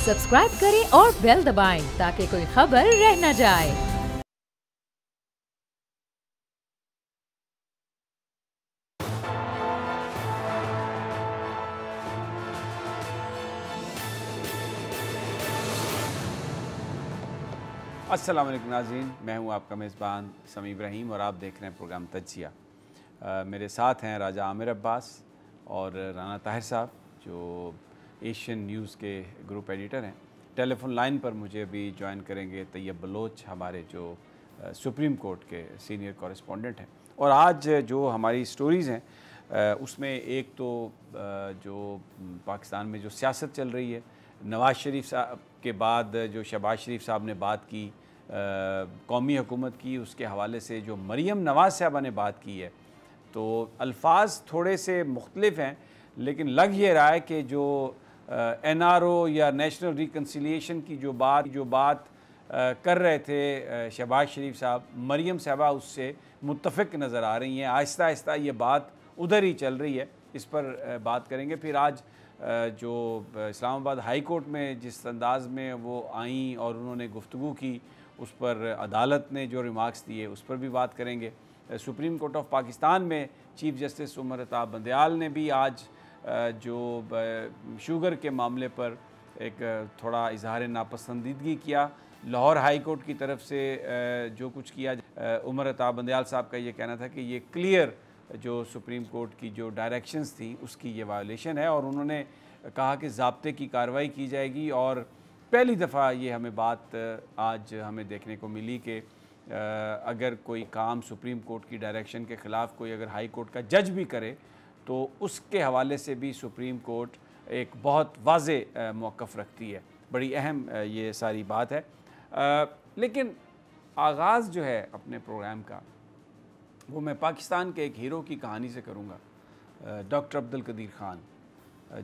Subscribe करें और bell दबाएं ताकि कोई खबर रह न जाए। अस्सलाम वालेकुम नाज़रीन, मैं हूं आपका मेज़बान समी इब्राहिम और आप देख रहे हैं प्रोग्राम तज्ज़िया। मेरे साथ हैं राजा आमिर अब्बास और राना ताहिर साहब जो एशियन न्यूज़ के ग्रुप एडिटर हैं। टेलीफोन लाइन पर मुझे अभी ज्वाइन करेंगे तैयब बलोच, हमारे जो सुप्रीम कोर्ट के सीनियर कॉरेस्पॉन्डेंट हैं। और आज जो हमारी स्टोरीज़ हैं उसमें एक तो जो पाकिस्तान में जो सियासत चल रही है, नवाज़ शरीफ साहब के बाद जो शहबाज शरीफ साहब ने बात की कौमी हुकूमत की, उसके हवाले से जो मरीम नवाज़ साहबा ने बात की है, तो अल्फाज थोड़े से मुख्तलिफ हैं, लेकिन लग ये रहा है कि जो NRO या नेशनल रिकन्सिलिएशन की जो बात कर रहे थे शहबाज शरीफ साहब, मरीम साहबा उससे मुत्तफ़िक नज़र आ रही हैं। आहिस्ता आहिस्ता ये बात उधर ही चल रही है, इस पर बात करेंगे। फिर आज जो इस्लामाबाद हाई कोर्ट में जिस अंदाज़ में वो आईं और उन्होंने गुफ्तगू की, उस पर अदालत ने जो रिमार्क्स दिए उस पर भी बात करेंगे। सुप्रीम कोर्ट ऑफ पाकिस्तान में चीफ़ जस्टिस उमर अताब बंदयाल ने भी आज जो शुगर के मामले पर एक थोड़ा इजहार नापसंदीदगी किया। लाहौर हाई कोर्ट की तरफ से जो कुछ किया, उमर अताब बंदयाल साहब का ये कहना था कि ये क्लियर जो सुप्रीम कोर्ट की जो डायरेक्शंस थी उसकी ये वायलेशन है, और उन्होंने कहा कि ज़ाब्ते की कार्रवाई की जाएगी। और पहली दफ़ा ये हमें बात आज हमें देखने को मिली कि अगर कोई काम सुप्रीम कोर्ट की डायरेक्शन के ख़िलाफ़ कोई अगर हाई कोर्ट का जज भी करे तो उसके हवाले से भी सुप्रीम कोर्ट एक बहुत वाज़े मौक़िफ़ रखती है। बड़ी अहम ये सारी बात है। लेकिन आगाज़ जो है अपने प्रोग्राम का वो मैं पाकिस्तान के एक हीरो की कहानी से करूँगा, डॉक्टर अब्दुल कदीर ख़ान,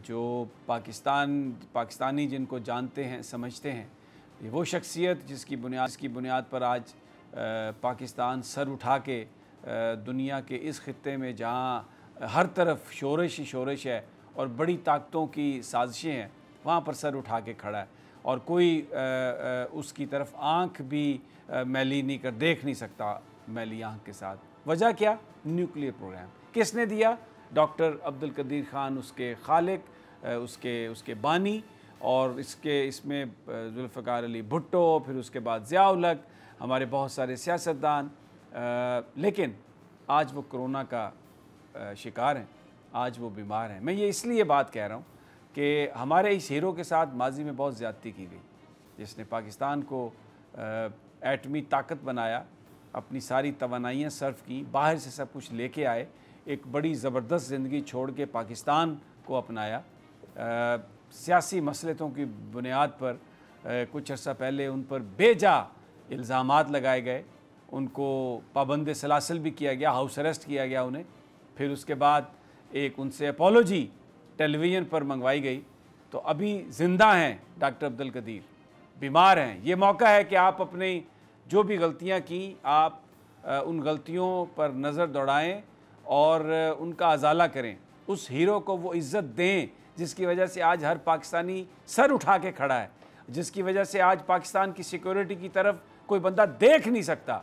जो पाकिस्तानी जिनको जानते हैं समझते हैं, वो शख्सियत जिसकी बुनियाद पर आज पाकिस्तान सर उठा के दुनिया के इस ख़ित्ते में जहाँ हर तरफ शोरश ही शोरश है और बड़ी ताकतों की साजिशें हैं, वहाँ पर सर उठा के खड़ा है और कोई उसकी तरफ आँख भी मैली नहीं कर देख नहीं सकता मैली आँख के साथ। वजह क्या? Nuclear program. किसने दिया? डॉक्टर अब्दुल कदीर ख़ान, उसके खालिक, उसके बानी, और इसमें जुल्फ़िकार अली भुट्टो, फिर उसके बाद ज़िया उल हक़, हमारे बहुत सारे सियासतदान। लेकिन आज वो कोरोना का शिकार हैं, आज वो बीमार हैं। मैं ये इसलिए बात कह रहा हूँ कि हमारे इस हीरो के साथ माजी में बहुत ज़्यादती की गई, जिसने पाकिस्तान को एटमी ताकत बनाया, अपनी सारी तवानाइयाँ सर्व की, बाहर से सब कुछ लेके आए, एक बड़ी ज़बरदस्त ज़िंदगी छोड़ के पाकिस्तान को अपनाया। सियासी मसलतों की बुनियाद पर कुछ अर्सा पहले उन पर बेजा इल्ज़ामात लगाए गए, उनको पाबंद सलासल भी किया गया, हाउस अरेस्ट किया गया उन्हें। फिर उसके बाद एक उनसे अपोलॉजी टेलीविज़न पर मंगवाई गई। तो अभी ज़िंदा हैं डॉक्टर अब्दुल कदीर, बीमार हैं। ये मौका है कि आप अपनी जो भी गलतियां की, आप उन गलतियों पर नज़र दौड़ाएं और उनका अजाला करें। उस हीरो को वो इज़्ज़त दें जिसकी वजह से आज हर पाकिस्तानी सर उठा के खड़ा है, जिसकी वजह से आज पाकिस्तान की सिक्योरिटी की तरफ कोई बंदा देख नहीं सकता।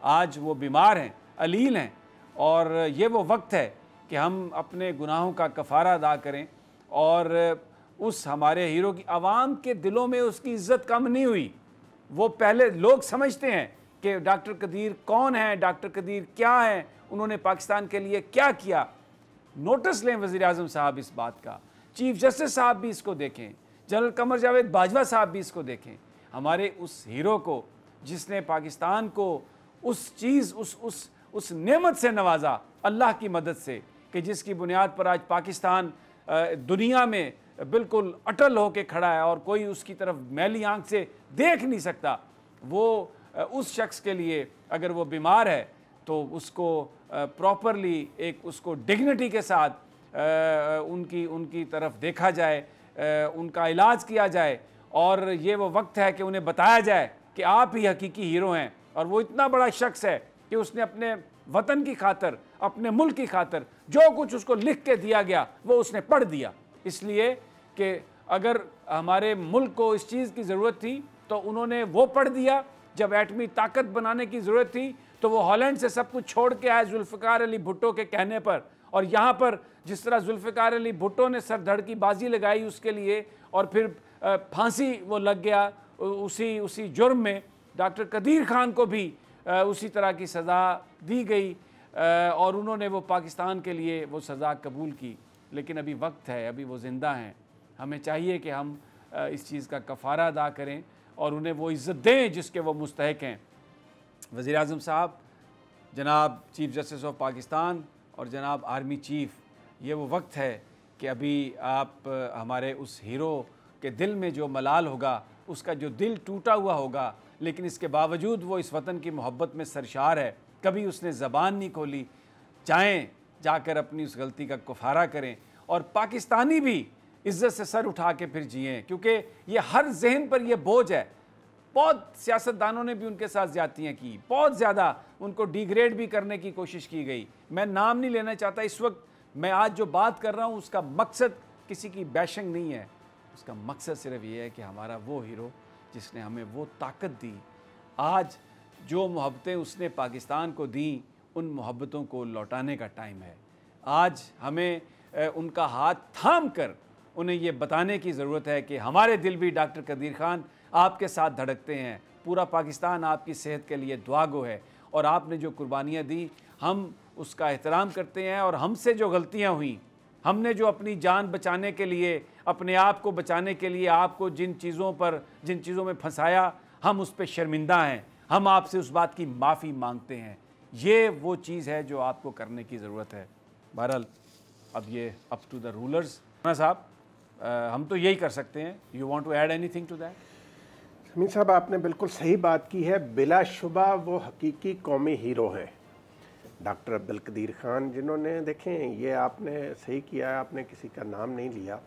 आज वो बीमार हैं, अलील हैं, और ये वो वक्त है कि हम अपने गुनाहों का कफ़ारा अदा करें। और उस हमारे हीरो की आवाम के दिलों में उसकी इज़्ज़त कम नहीं हुई। वो पहले लोग समझते हैं कि डॉक्टर कदीर कौन है, डॉक्टर कदीर क्या है, उन्होंने पाकिस्तान के लिए क्या किया। नोटिस लें वज़ीर आज़म साहब इस बात का, चीफ जस्टिस साहब भी इसको देखें, जनरल कमर जावेद बाजवा साहब भी इसको देखें। हमारे उस हीरो को जिसने पाकिस्तान को उस नेमत से नवाजा, अल्लाह की मदद से, कि जिसकी बुनियाद पर आज पाकिस्तान दुनिया में बिल्कुल अटल होकर खड़ा है और कोई उसकी तरफ मैली आंख से देख नहीं सकता। वो उस शख्स के लिए अगर वो बीमार है तो उसको प्रॉपरली एक उसको डिग्निटी के साथ उनकी तरफ देखा जाए, उनका इलाज किया जाए। और ये वो वक्त है कि उन्हें बताया जाए कि आप ही हकीकी हीरो हैं, और वो इतना बड़ा शख्स है कि उसने अपने वतन की खातर, अपने मुल्क की खातर जो कुछ उसको लिख के दिया गया वो उसने पढ़ दिया, इसलिए कि अगर हमारे मुल्क को इस चीज़ की ज़रूरत थी तो उन्होंने वो पढ़ दिया। जब एटमी ताकत बनाने की ज़रूरत थी तो वो हॉलैंड से सब कुछ छोड़ के आए जुल्फ़िकार अली भुट्टो के कहने पर। और यहाँ पर जिस तरह जुल्फ़िकार अली भुट्टो ने सर धड़ की बाजी लगाई उसके लिए और फिर फांसी वो लग गया उसी जुर्म में, डॉक्टर कदीर खान को भी उसी तरह की सज़ा दी गई और उन्होंने वो पाकिस्तान के लिए वो सज़ा कबूल की। लेकिन अभी वक्त है, अभी वो ज़िंदा हैं, हमें चाहिए कि हम इस चीज़ का कफ़ारा अदा करें और उन्हें वो इज़्ज़त दें जिसके वो मुस्तहिक हैं। वज़ीर आज़म साहब, जनाब चीफ़ जस्टिस ऑफ पाकिस्तान और जनाब आर्मी चीफ़, ये वो वक्त है कि अभी आप हमारे उस हीरो के दिल में जो मलाल होगा, उसका जो दिल टूटा हुआ होगा, लेकिन इसके बावजूद वो इस वतन की मोहब्बत में सरशार है, कभी उसने ज़बान नहीं खोली, चाहें जाकर अपनी उस गलती का कफ़ारा करें और पाकिस्तानी भी इज़्ज़त से सर उठा के फिर जिएँ, क्योंकि ये हर जहन पर यह बोझ है। बहुत सियासतदानों ने भी उनके साथ ज़्यादतियाँ की, बहुत ज़्यादा उनको डिग्रेड भी करने की कोशिश की गई। मैं नाम नहीं लेना चाहता इस वक्त, मैं आज जो बात कर रहा हूँ उसका मकसद किसी की बैशिंग नहीं है, उसका मकसद सिर्फ ये है कि हमारा वो हीरो जिसने हमें वो ताकत दी, आज जो मोहब्बतें उसने पाकिस्तान को दी, उन मोहब्बतों को लौटाने का टाइम है। आज हमें उनका हाथ थाम कर उन्हें ये बताने की ज़रूरत है कि हमारे दिल भी डॉक्टर कदीर खान आपके साथ धड़कते हैं, पूरा पाकिस्तान आपकी सेहत के लिए दुआ गो है और आपने जो कुर्बानियाँ दी हम उसका एहतराम करते हैं। और हमसे जो गलतियाँ हुई, हमने जो अपनी जान बचाने के लिए, अपने आप को बचाने के लिए आपको जिन चीज़ों में फंसाया, हम उस पर शर्मिंदा हैं, हम आपसे उस बात की माफ़ी मांगते हैं। ये वो चीज़ है जो आपको करने की ज़रूरत है। बहरहाल अब ये अप टू द रूलर्स। साहब, हम तो यही कर सकते हैं। You want to add anything to that? Sameer साहब, आपने बिल्कुल सही बात की है। बिलाशुबा वो हकीकी कौमी हीरो हैं डॉक्टर अब्दुल कदीर खान, जिन्होंने, देखें, ये आपने सही किया, आपने किसी का नाम नहीं लिया,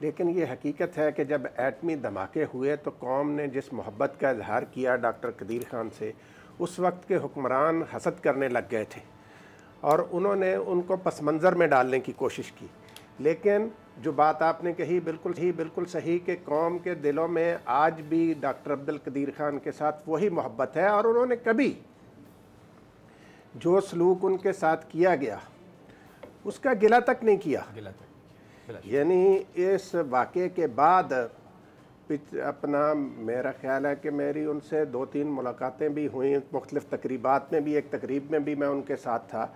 लेकिन ये हकीकत है कि जब एटमी धमाके हुए तो कौम ने जिस मोहब्बत का इजहार किया डॉक्टर कदीर खान से, उस वक्त के हुक्मरान हसद करने लग गए थे और उन्होंने उनको पस मंज़र में डालने की कोशिश की। लेकिन जो बात आपने कही बिल्कुल सही कि कौम के दिलों में आज भी डॉक्टर अब्दुल कदीर खान के साथ वही मोहब्बत है और उन्होंने कभी जो सलूक उनके साथ किया गया उसका गिला तक नहीं किया। यानी इस वाक़े के बाद मेरा ख्याल है कि मेरी उनसे 2-3 मुलाकातें भी हुई, मुख्तलिफ़ तकरीबात में भी, एक तकरीब में भी मैं उनके साथ था,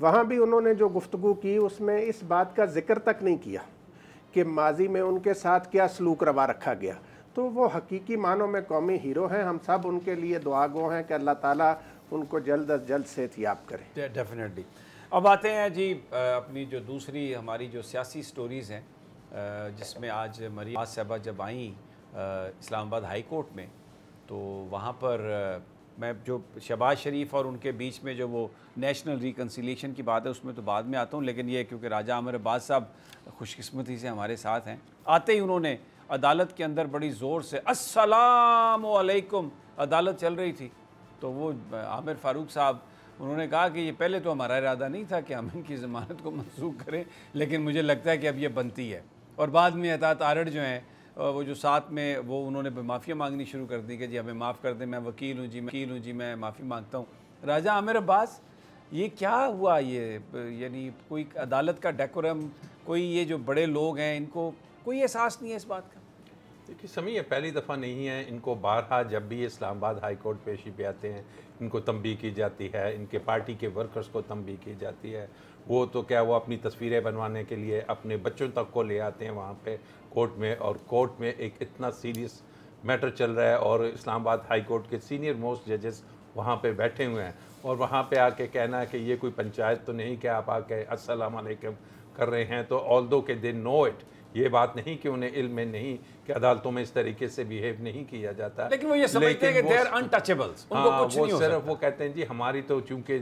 वहाँ भी उन्होंने जो गुफ्तगू की उसमें इस बात का जिक्र तक नहीं किया कि माजी में उनके साथ क्या सलूक रवा रखा गया। तो वो हकीकी मानों में कौमी हीरो हैं। हम सब उनके लिए दुआ गो हैं कि अल्लाह ताला उनको जल्द अज जल्द सेहतयाब करे। डेफिनेटली। अब आते हैं जी अपनी जो दूसरी हमारी जो सियासी स्टोरीज़ हैं, जिसमें आज मरियम साहबा जब आई इस्लामाबाद हाई कोर्ट में, तो वहाँ पर मैं जो शहबाज शरीफ और उनके बीच में जो वो नेशनल रिकन्सिलिएशन की बात है उसमें तो बाद में आता हूँ, लेकिन ये क्योंकि राजा आमिर अब्बास साहब खुशकिस्मती से हमारे साथ हैं, आते ही उन्होंने अदालत के अंदर बड़ी ज़ोर से अस्सलामु अलैकुम, अदालत चल रही थी, तो वो आमिर फ़ारूक साहब उन्होंने कहा कि ये पहले तो हमारा इरादा नहीं था कि हम इनकी ज़मानत को मंसूख करें, लेकिन मुझे लगता है कि अब ये बनती है। और बाद में अतात आरड़ जो हैं वो जो साथ में वो उन्होंने माफ़िया मांगनी शुरू कर दी कि जी हमें माफ़ कर दें, मैं वकील हूँ जी, मैं माफ़ी मांगता हूँ। राजा आमिर अब्बास, ये क्या हुआ? ये यानी कोई अदालत का डेकोरम, कोई ये जो बड़े लोग हैं इनको कोई एहसास नहीं है इस बात का? देखिए समी, ये पहली दफ़ा नहीं है, इनको बारहा जब भी इस्लामाबाद हाई कोर्ट पेशी पे आते हैं इनको तंबीह की जाती है, इनके पार्टी के वर्कर्स को तंबीह की जाती है। वो तो क्या, वो अपनी तस्वीरें बनवाने के लिए अपने बच्चों तक को ले आते हैं वहाँ पे कोर्ट में, और कोर्ट में एक इतना सीरियस मैटर चल रहा है और इस्लामाबाद हाई कोर्ट के सीनियर मोस्ट जजेस वहाँ पे बैठे हुए हैं, और वहाँ पे आके कहना है कि ये कोई पंचायत तो नहीं कि आप आके अस्सलाम वालेकुम कर रहे हैं। तो ऑल्दो के दे नो इट, ये बात नहीं कि उन्हें इल्म में नहीं कि अदालतों में इस तरीके से बिहेव नहीं किया जाता, लेकिन वो ये समझते हैं कि दे आर अनटचेबल्स, उनको कुछ नहीं हो सकता। सिर्फ वो कहते हैं जी हमारी तो चूंकि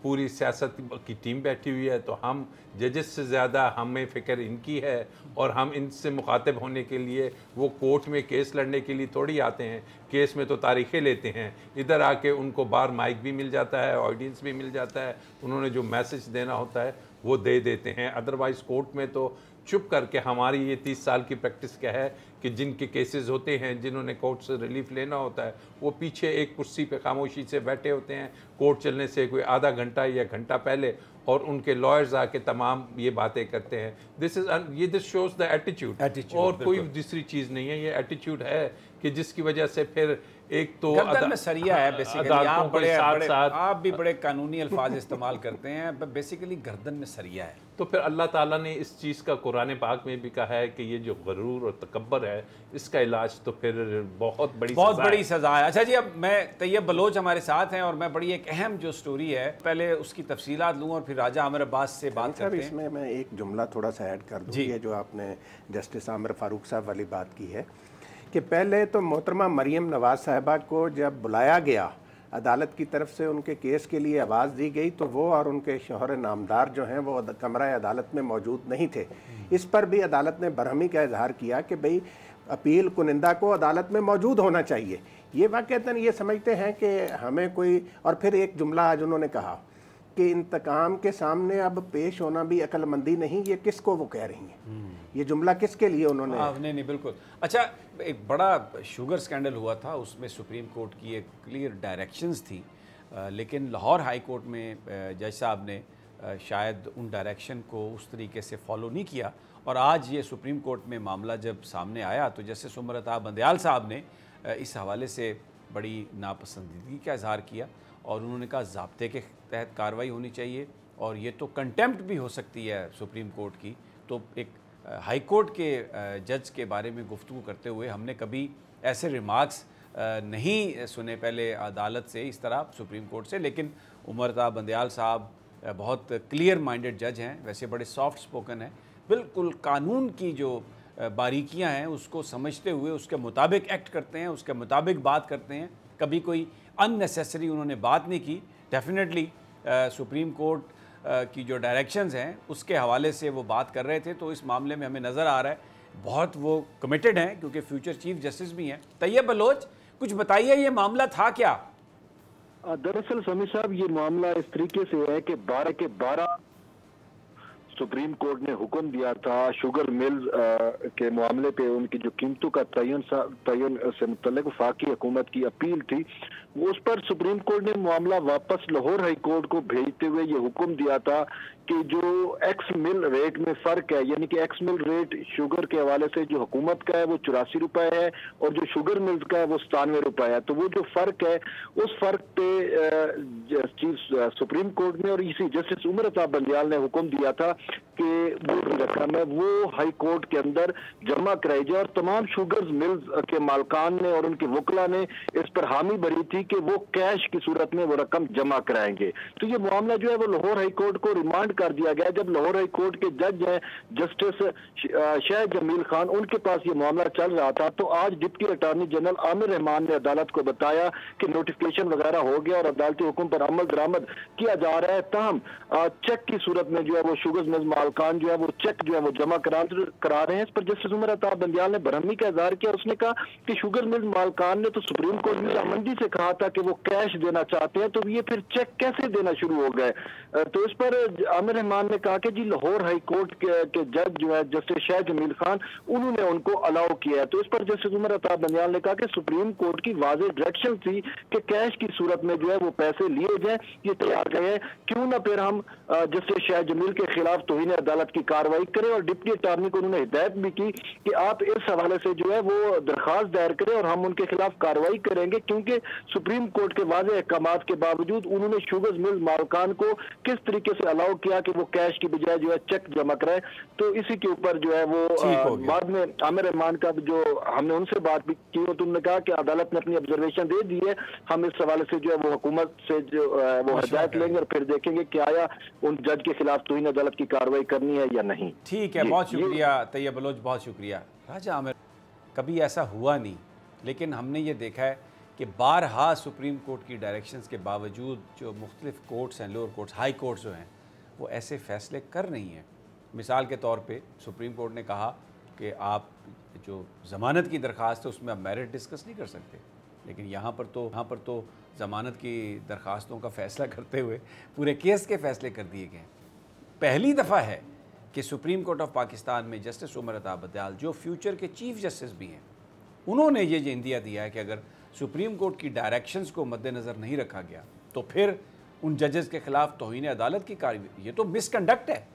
पूरी सियासत की टीम बैठी हुई है तो हम जजेस से ज़्यादा हमें फ़िक्र इनकी है, और हम इनसे मुखातिब होने के लिए वो कोर्ट में केस लड़ने के लिए थोड़ी आते हैं, केस में तो तारीखें लेते हैं, इधर आके उनको बार माइक भी मिल जाता है, ऑडियंस भी मिल जाता है, उन्होंने जो मैसेज देना होता है वो दे देते हैं। अदरवाइज़ कोर्ट में तो चुप करके हमारी ये 30 साल की प्रैक्टिस क्या है कि जिनके केसेस होते हैं, जिन्होंने कोर्ट से रिलीफ लेना होता है, वो पीछे एक कुर्सी पे खामोशी से बैठे होते हैं कोर्ट चलने से कोई आधा घंटा या घंटा पहले, और उनके लॉयर्स आके तमाम ये बातें करते हैं। दिस शोज द एटीट्यूड, और कोई दूसरी चीज़ नहीं है, ये एटीट्यूड है कि जिसकी वजह से फिर एक तो गर्दन में सरिया है बेसिकली। आप भी बड़े कानूनी अल्फाज इस्तेमाल करते हैं, बेसिकली गर्दन में सरिया है। तो फिर अल्लाह ताला ने इस चीज़ का कुरान पाक में भी कहा है कि ये जो गरूर और तकब्बर है, इसका इलाज तो फिर बहुत बड़ी सज़ा है। अच्छा जी, अब मैं तैयब बलोच हमारे साथ हैं और मैं बड़ी एक अहम जो स्टोरी है पहले उसकी तफसीलात लूँ और फिर राजा आमिर अब्बास से बात करते हैं। इसमें मैं एक जुमला थोड़ा सा ऐड कर दूँ, ये जो आपने जस्टिस आमिर फारूक साहब वाली बात की है कि पहले तो मोहतरमा मरीम नवाज़ साहिबा को जब बुलाया गया अदालत की तरफ से, उनके केस के लिए आवाज़ दी गई, तो वो और उनके शौहर नामदार जो हैं वो कमरा अदालत में मौजूद नहीं थे। इस पर भी अदालत ने बरहमी का इजहार किया कि भाई अपील कुनिंदा को अदालत में मौजूद होना चाहिए। ये वाक़तन ये समझते हैं कि हमें कोई, और फिर एक जुमला आज उन्होंने कहा कि इंतकाम के सामने अब पेश होना भी अक्लमंदी नहीं, ये किसको वो कह रही हैं? ये जुमला किसके लिए उन्होंने? नहीं, बिल्कुल। अच्छा, एक बड़ा शुगर स्कैंडल हुआ था, उसमें सुप्रीम कोर्ट की एक क्लियर डायरेक्शंस थी, लेकिन लाहौर हाई कोर्ट में जज साहब ने शायद उन डायरेक्शन को उस तरीके से फॉलो नहीं किया, और आज ये सुप्रीम कोर्ट में मामला जब सामने आया तो जस्टिस उमर अता बंदयाल साहब ने इस हवाले से बड़ी नापसंदीदगी का इजहार किया और उन्होंने कहा ज़ाब्ते के तहत कार्रवाई होनी चाहिए, और ये तो कंटेम्प्ट भी हो सकती है सुप्रीम कोर्ट की। तो एक हाई कोर्ट के जज के बारे में गुफ्तगू करते हुए हमने कभी ऐसे रिमार्क्स नहीं सुने पहले अदालत से, इस तरह सुप्रीम कोर्ट से। लेकिन उमर अता बंदयाल साहब बहुत क्लियर माइंडेड जज हैं, वैसे बड़े सॉफ्ट स्पोकन हैं, बिल्कुल कानून की जो बारीकियां हैं उसको समझते हुए उसके मुताबिक एक्ट करते हैं, उसके मुताबिक बात करते हैं। कभी कोई अननेसेसरी उन्होंने बात नहीं की। डेफिनेटली सुप्रीम कोर्ट की जो डायरेक्शंस हैं उसके हवाले से वो बात कर रहे थे, तो इस मामले में हमें नज़र आ रहा है बहुत वो कमिटेड हैं, क्योंकि फ्यूचर चीफ जस्टिस भी हैं। तैयब बलोच, कुछ बताइए ये मामला था क्या? दरअसल समी साहब, ये मामला इस तरीके से है कि 12 के 12 सुप्रीम कोर्ट ने हुक्म दिया था शुगर मिल्स के मामले पे, उनकी जो कीमतों का तयन से मुतल्लिक वफाकी हुकूमत की अपील थी, उस पर सुप्रीम कोर्ट ने मामला वापस लाहौर हाई कोर्ट को भेजते हुए ये हुक्म दिया था कि जो एक्स मिल रेट में फ़र्क है, यानी कि एक्स मिल रेट शुगर के हवाले से जो हुकूमत का है वो 84 रुपये है और जो शुगर मिल्स का है वो 97 रुपये है। तो वो जो फ़र्क है उस फ़र्क पे चीफ सुप्रीम कोर्ट ने और इसी जस्टिस उमर अता बंदयाल ने हुक्म दिया था कि वो रकम है वो हाई कोर्ट के अंदर जमा कराई जाए, और तमाम शुगर मिल्स के मालकान ने और उनके वकला ने इस पर हामी भरी थी कि वो कैश की सूरत में वो रकम जमा कराएंगे। तो ये मामला जो है वो लाहौर हाई कोर्ट को रिमांड कर दिया गया। जब लाहौर हाई कोर्ट के जज हैं जस्टिस शाह जमील खान, उनके पास ये मामला चल रहा था, तो आज deputy attorney general Aamir Rahman ने अदालत को बताया कि नोटिफिकेशन वगैरह हो गया और अदालती हुक्म पर अमल दरामद किया जा रहा है। ताहम चेक की सूरत में जो है वो शुगर मिल्स मालकान जो है वो चेक जो है वो जमा करा रहे हैं। इस पर जस्टिस उमर अता बंदयाल ने बरहमी का इजहार किया। उसने कहा कि शुगर मिल्स मालकान ने तो सुप्रीम कोर्ट में रजामंदी से कहा था कि वो कैश देना चाहते हैं, तो ये फिर चेक कैसे देना शुरू हो गए? तो इस पर आमिर रहमान ने कहा कि जी लाहौर हाई कोर्ट के जज जो है जस्टिस शाह जमील खान, उन्होंने उनको अलाउ किया है। तो इस पर जस्टिस उमर अता बंदयाल ने कहा कि सुप्रीम कोर्ट की वाज़ेह डायरेक्शन थी कि कैश की सूरत में जो है वो पैसे लिए जाए, ये तैयार गए, क्यों ना फिर हम जस्टिस शाह जमील के खिलाफ तौहीन अदालत की कार्रवाई करें। और डिप्टी अटॉर्नी को उन्होंने हिदायत भी की कि आप इस हवाले से जो है वो दरखास्त दायर करें और हम उनके खिलाफ कार्रवाई करेंगे, क्योंकि सुप्रीम कोर्ट के वाज़ेह अहकामात के बावजूद उन्होंने शुगर मिल्स मालकान को किस तरीके से अलाउ किया कि वो कैश की बजाय जो है चेक जमा कराए। तो इसी के ऊपर जो है वो बाद में आमिर रहमान का जो हमने उनसे बात भी की, तो उन्होंने कहा कि अदालत ने अपनी ऑब्जर्वेशन दे दी है, हम इस हवाले से जो है वो हुकूमत से जो वो हिदायत लेंगे और फिर देखेंगे कि आया उन जज के खिलाफ तौहीन अदालत की कार्रवाई करनी है या नहीं। ठीक है, बहुत शुक्रिया तैयब बलोच, बहुत शुक्रिया। राजा आमिर, कभी ऐसा हुआ नहीं, लेकिन हमने ये देखा है कि बारहा सुप्रीम कोर्ट की डायरेक्शंस के बावजूद जो मुख्तलिफ कोर्ट्स हैं, लोअर कोर्ट्स, हाई कोर्ट्स जो हैं, वो ऐसे फ़ैसले कर रही हैं। मिसाल के तौर पे सुप्रीम कोर्ट ने कहा कि आप जो ज़मानत की दरख्वास्त है उसमें आप मेरिट डिस्कस नहीं कर सकते, लेकिन यहाँ पर तो ज़मानत की दरख्वास्तों का फ़ैसला करते हुए पूरे केस के फ़ैसले कर दिए गए। पहली दफ़ा है कि सुप्रीम कोर्ट ऑफ पाकिस्तान में जस्टिस उमर अता बंदयाल जो फ्यूचर के चीफ जस्टिस भी हैं, उन्होंने ये इंदिया दिया है कि अगर सुप्रीम कोर्ट की डायरेक्शंस को मद्देनज़र नहीं रखा गया तो फिर उन जजेस के खिलाफ तौहीन अदालत की कार्रवाई, ये तो मिसकंडक्ट है।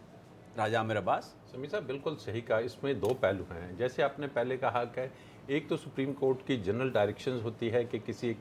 राजा आमिर अब्बास समी साहब बिल्कुल सही कहा। इसमें दो पहलू हैं। जैसे आपने पहले कहा कि एक तो सुप्रीम कोर्ट की जनरल डायरेक्शंस होती है कि किसी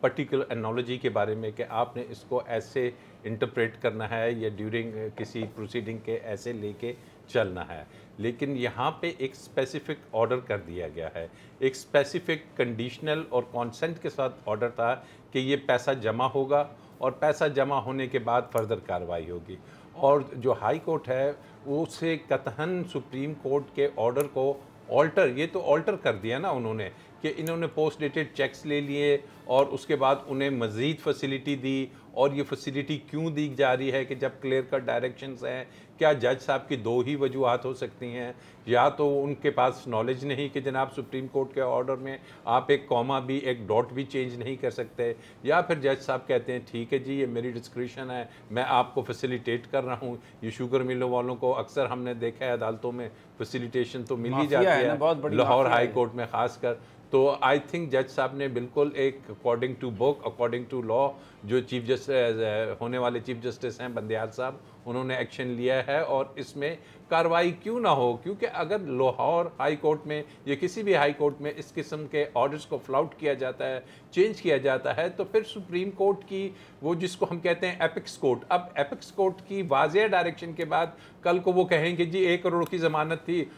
पर्टिकुलर एनोलॉजी के बारे में कि आपने इसको ऐसे इंटरप्रेट करना है या ड्यूरिंग किसी प्रोसीडिंग के ऐसे लेके चलना है, लेकिन यहाँ पे एक स्पेसिफिक ऑर्डर कर दिया गया है, एक स्पेसिफिक कंडीशनल और कॉन्सेंट के साथ ऑर्डर था कि ये पैसा जमा होगा और पैसा जमा होने के बाद फर्दर कार्रवाई होगी। और जो हाई कोर्ट है उसे कतहन सुप्रीम कोर्ट के ऑर्डर को ऑल्टर, ये तो ऑल्टर कर दिया ना उन्होंने कि इन्होंने पोस्ट डेटेड चेक्स ले लिए और उसके बाद उन्हें मज़ीद फैसिलिटी दी। और ये फैसिलिटी क्यों दी जा रही है कि जब क्लियर कट डायरेक्शंस हैं, क्या जज साहब की दो ही वजूहात हो सकती हैं, या तो उनके पास नॉलेज नहीं कि जनाब सुप्रीम कोर्ट के ऑर्डर में आप एक कॉमा भी एक डॉट भी चेंज नहीं कर सकते, या फिर जज साहब कहते हैं ठीक है जी ये मेरी डिस्क्रिप्शन है, मैं आपको फैसिलिटेट कर रहा हूँ। ये शुगर मिलों वालों को अक्सर हमने देखा है अदालतों में फैसिलिटेशन तो मिल ही जाती है, लाहौर हाई कोर्ट में ख़ासकर। तो आई थिंक जज साहब ने बिल्कुल एक according to book, according to law, जो चीफ जस्टिस होने वाले चीफ जस्टिस हैं बंदयाल साहब, उन्होंने एक्शन लिया है। और इसमें कार्रवाई क्यों ना हो, क्योंकि अगर लाहौर हाई कोर्ट में या किसी भी हाई कोर्ट में इस किस्म के ऑर्डर्स को फ्लाउट किया जाता है, चेंज किया जाता है, तो फिर सुप्रीम कोर्ट की वो जिसको हम कहते हैं एपिक्स कोर्ट, अब एपिक्स कोर्ट की वाज़ेह डायरेक्शन के बाद कल को वो कहेंगे जी 1 करोड़ की ज़मानत थी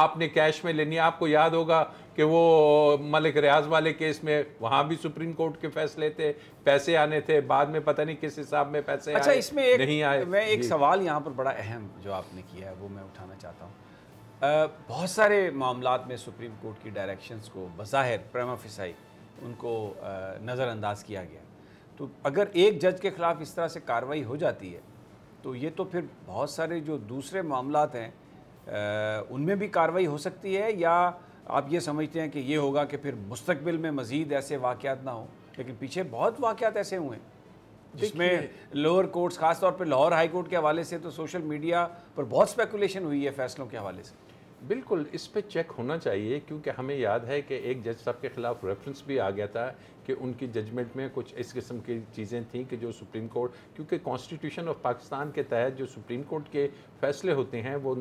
आपने कैश में लेनी है। आपको याद होगा कि वो मलिक रियाज वाले केस में वहाँ भी सुप्रीम कोर्ट के फैसले थे, पैसे आने थे, बाद में पता नहीं किस हिसाब में पैसे अच्छा आए, इसमें एक, नहीं आए। मैं एक सवाल यहाँ पर बड़ा अहम जो आपने किया है वो मैं उठाना चाहता हूँ। बहुत सारे मामलात में सुप्रीम कोर्ट की डायरेक्शंस को बज़ाहिर प्रिमा फेसाई उनको नज़रअंदाज किया गया, तो अगर एक जज के ख़िलाफ़ इस तरह से कार्रवाई हो जाती है तो ये तो फिर बहुत सारे जो दूसरे मामलात हैं उनमें भी कार्रवाई हो सकती है, या आप ये समझते हैं कि ये होगा कि फिर मुस्तकबिल में मज़ीद ऐसे वाक़यात ना हो? लेकिन पीछे बहुत वाक़यात ऐसे हुए जिसमें लोअर कोर्ट्स, ख़ास तौर पे लाहौर हाई कोर्ट के हवाले से तो सोशल मीडिया पर बहुत स्पेकुलेशन हुई है फैसलों के हवाले से। बिल्कुल इस पे चेक होना चाहिए, क्योंकि हमें याद है कि एक जज साहब के ख़िलाफ़ रेफरेंस भी आ गया था कि उनकी जजमेंट में कुछ इस किस्म की चीज़ें थीं कि जो सुप्रीम कोर्ट, क्योंकि कॉन्स्टिट्यूशन ऑफ पाकिस्तान के तहत जो सुप्रीम कोर्ट के फैसले होते हैं वो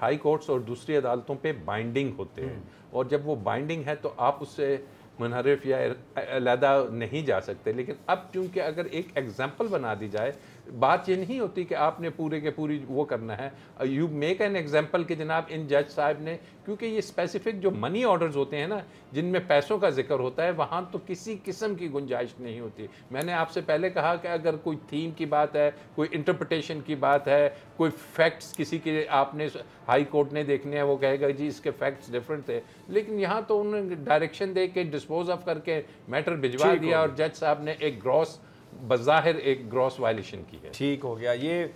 हाई कोर्ट्स और दूसरी अदालतों पे बाइंडिंग होते हैं, और जब वो बाइंडिंग है तो आप उससे मुनहरिफ या अलहदा नहीं जा सकते। लेकिन अब चूँकि अगर एक एग्जाम्पल बना दी जाए, बात ये नहीं होती कि आपने पूरे के पूरी वो करना है, यू मेक एन एग्जाम्पल कि जनाब इन जज साहब ने, क्योंकि ये स्पेसिफिक जो मनी ऑर्डर्स होते हैं ना जिनमें पैसों का जिक्र होता है, वहाँ तो किसी किस्म की गुंजाइश नहीं होती। मैंने आपसे पहले कहा कि अगर कोई थीम की बात है, कोई इंटरप्रिटेशन की बात है, कोई फैक्ट्स किसी के आपने हाई कोर्ट ने देखने हैं, वो कहेगा जी इसके फैक्ट्स डिफरेंट थे, लेकिन यहाँ तो उन्होंने डायरेक्शन दे के डिस्पोज ऑफ करके मैटर भिजवा दिया और जज साहब ने एक ग्रॉस, बज़ाहिर एक ग्रॉस वायलेशन की है। ठीक हो गया, ये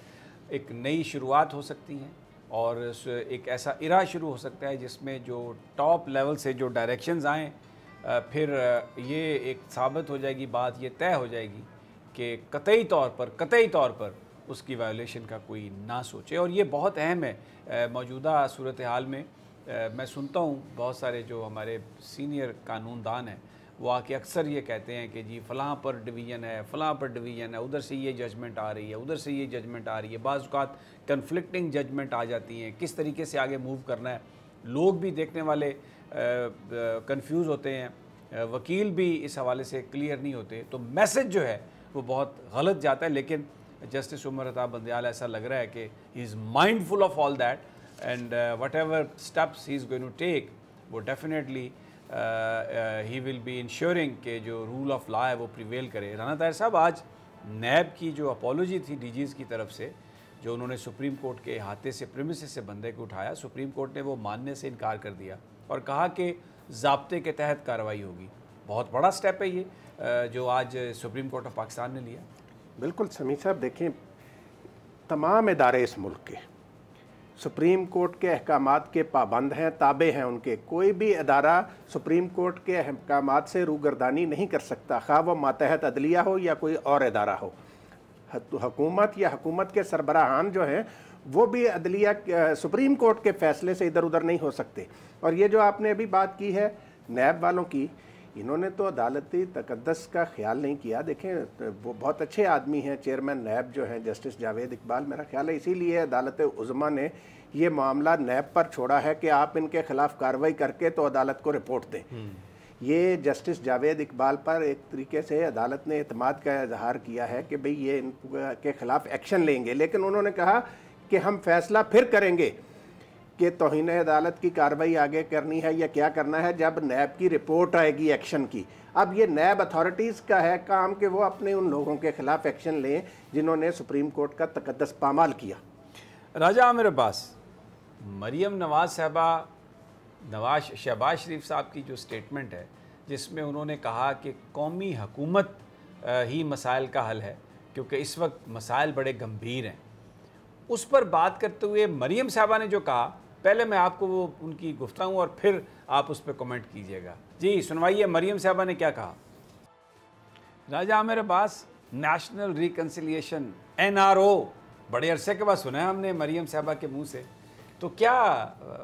एक नई शुरुआत हो सकती है और एक ऐसा इरा शुरू हो सकता है जिसमें जो टॉप लेवल से जो डायरेक्शंस आएँ, फिर ये एक साबित हो जाएगी, बात ये तय हो जाएगी कि कतई तौर पर उसकी वायलेशन का कोई ना सोचे। और ये बहुत अहम है मौजूदा सूरत हाल में। मैं सुनता हूँ बहुत सारे जो हमारे सीनियर कानूनदान हैं वो आके अक्सर ये कहते हैं कि जी फ़लाँ पर डिवीज़न है, फ़लाँ पर डिवीज़न है, उधर से ये जजमेंट आ रही है, उधर से ये जजमेंट आ रही है, बाज़ औक़ात कन्फ्लिक्टिंग जजमेंट आ जाती हैं, किस तरीके से आगे मूव करना है। लोग भी देखने वाले कंफ्यूज होते हैं, वकील भी इस हवाले से क्लियर नहीं होते, तो मैसेज जो है वो बहुत गलत जाता है। लेकिन जस्टिस उमर अता बंदयाल ऐसा लग रहा है कि he is mindful of all that and whatever steps he is going to take, वो definitely he will be ensuring कि जो रूल ऑफ लॉ है वो प्रिवेल करे। राना ताहिर साहब, आज नैब की जो अपॉलोजी थी डीजीज़ की तरफ से, जो उन्होंने सुप्रीम कोर्ट के अहाते से प्रीमिसेस से बंदे को उठाया, सुप्रीम कोर्ट ने वो मानने से इनकार कर दिया और कहा कि ज़ाब्ते के तहत कार्रवाई होगी। बहुत बड़ा स्टेप है ये जो आज सुप्रीम कोर्ट ऑफ पाकिस्तान ने लिया। बिल्कुल समी साहब, देखें तमाम इदारे इस मुल्क के सुप्रीम कोर्ट के अहकामात के पाबंद हैं, ताबे हैं उनके। कोई भी अदारा सुप्रीम कोर्ट के अहकामात से रूगर्दानी नहीं कर सकता, खा वो मातहत अदलिया हो या कोई और अदारा हो। हुकूमत या हुकूमत के सरबराहान जो हैं वो भी अदलिया सुप्रीम कोर्ट के फैसले से इधर उधर नहीं हो सकते। और ये जो आपने अभी बात की है नैब वालों की, इन्होंने तो अदालती तकद्दस का ख्याल नहीं किया। देखें वो बहुत अच्छे आदमी हैं, चेयरमैन नैब जो हैं जस्टिस जावेद इकबाल, मेरा ख्याल है इसीलिए अदालत उज़्मा ने ये मामला नैब पर छोड़ा है कि आप इनके खिलाफ कार्रवाई करके तो अदालत को रिपोर्ट दें। ये जस्टिस जावेद इकबाल पर एक तरीके से अदालत ने एतमाद का इजहार किया है कि भाई ये इनके खिलाफ एक्शन लेंगे, लेकिन उन्होंने कहा कि हम फैसला फिर करेंगे कि तौहीन अदालत की कार्रवाई आगे करनी है या क्या करना है जब नैब की रिपोर्ट आएगी एक्शन की। अब ये नैब अथॉरिटीज़ का है काम कि वो अपने उन लोगों के खिलाफ एक्शन लें जिन्होंने सुप्रीम कोर्ट का तकद्दस पामाल किया। राजा आमिर अब्बास, मरियम नवाज़ साहबा शहबाज शरीफ साहब की जो स्टेटमेंट है जिसमें उन्होंने कहा कि कौमी हुकूमत ही मसाइल का हल है क्योंकि इस वक्त मसाइल बड़े गंभीर हैं, उस पर बात करते हुए मरियम साहबा ने जो कहा, पहले मैं आपको वो उनकी गुफ्तगू और फिर आप उस पर कमेंट कीजिएगा। जी सुनवाइए मरियम साहबा ने क्या कहा। Raja Aamir Abbas, national reconciliation NRO बड़े अरसे के बाद सुना है हमने मरियम साहबा के मुंह से, तो क्या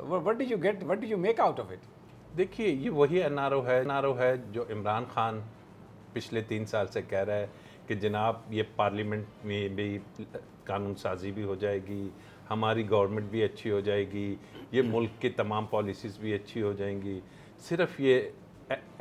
what did you make out of it? देखिए ये वही NRO है जो इमरान खान पिछले 3 साल से कह रहा है कि जनाब ये पार्लियामेंट में भी कानून साजी भी हो जाएगी, हमारी गवर्नमेंट भी अच्छी हो जाएगी, ये मुल्क की तमाम पॉलिसीज़ भी अच्छी हो जाएंगी। सिर्फ ये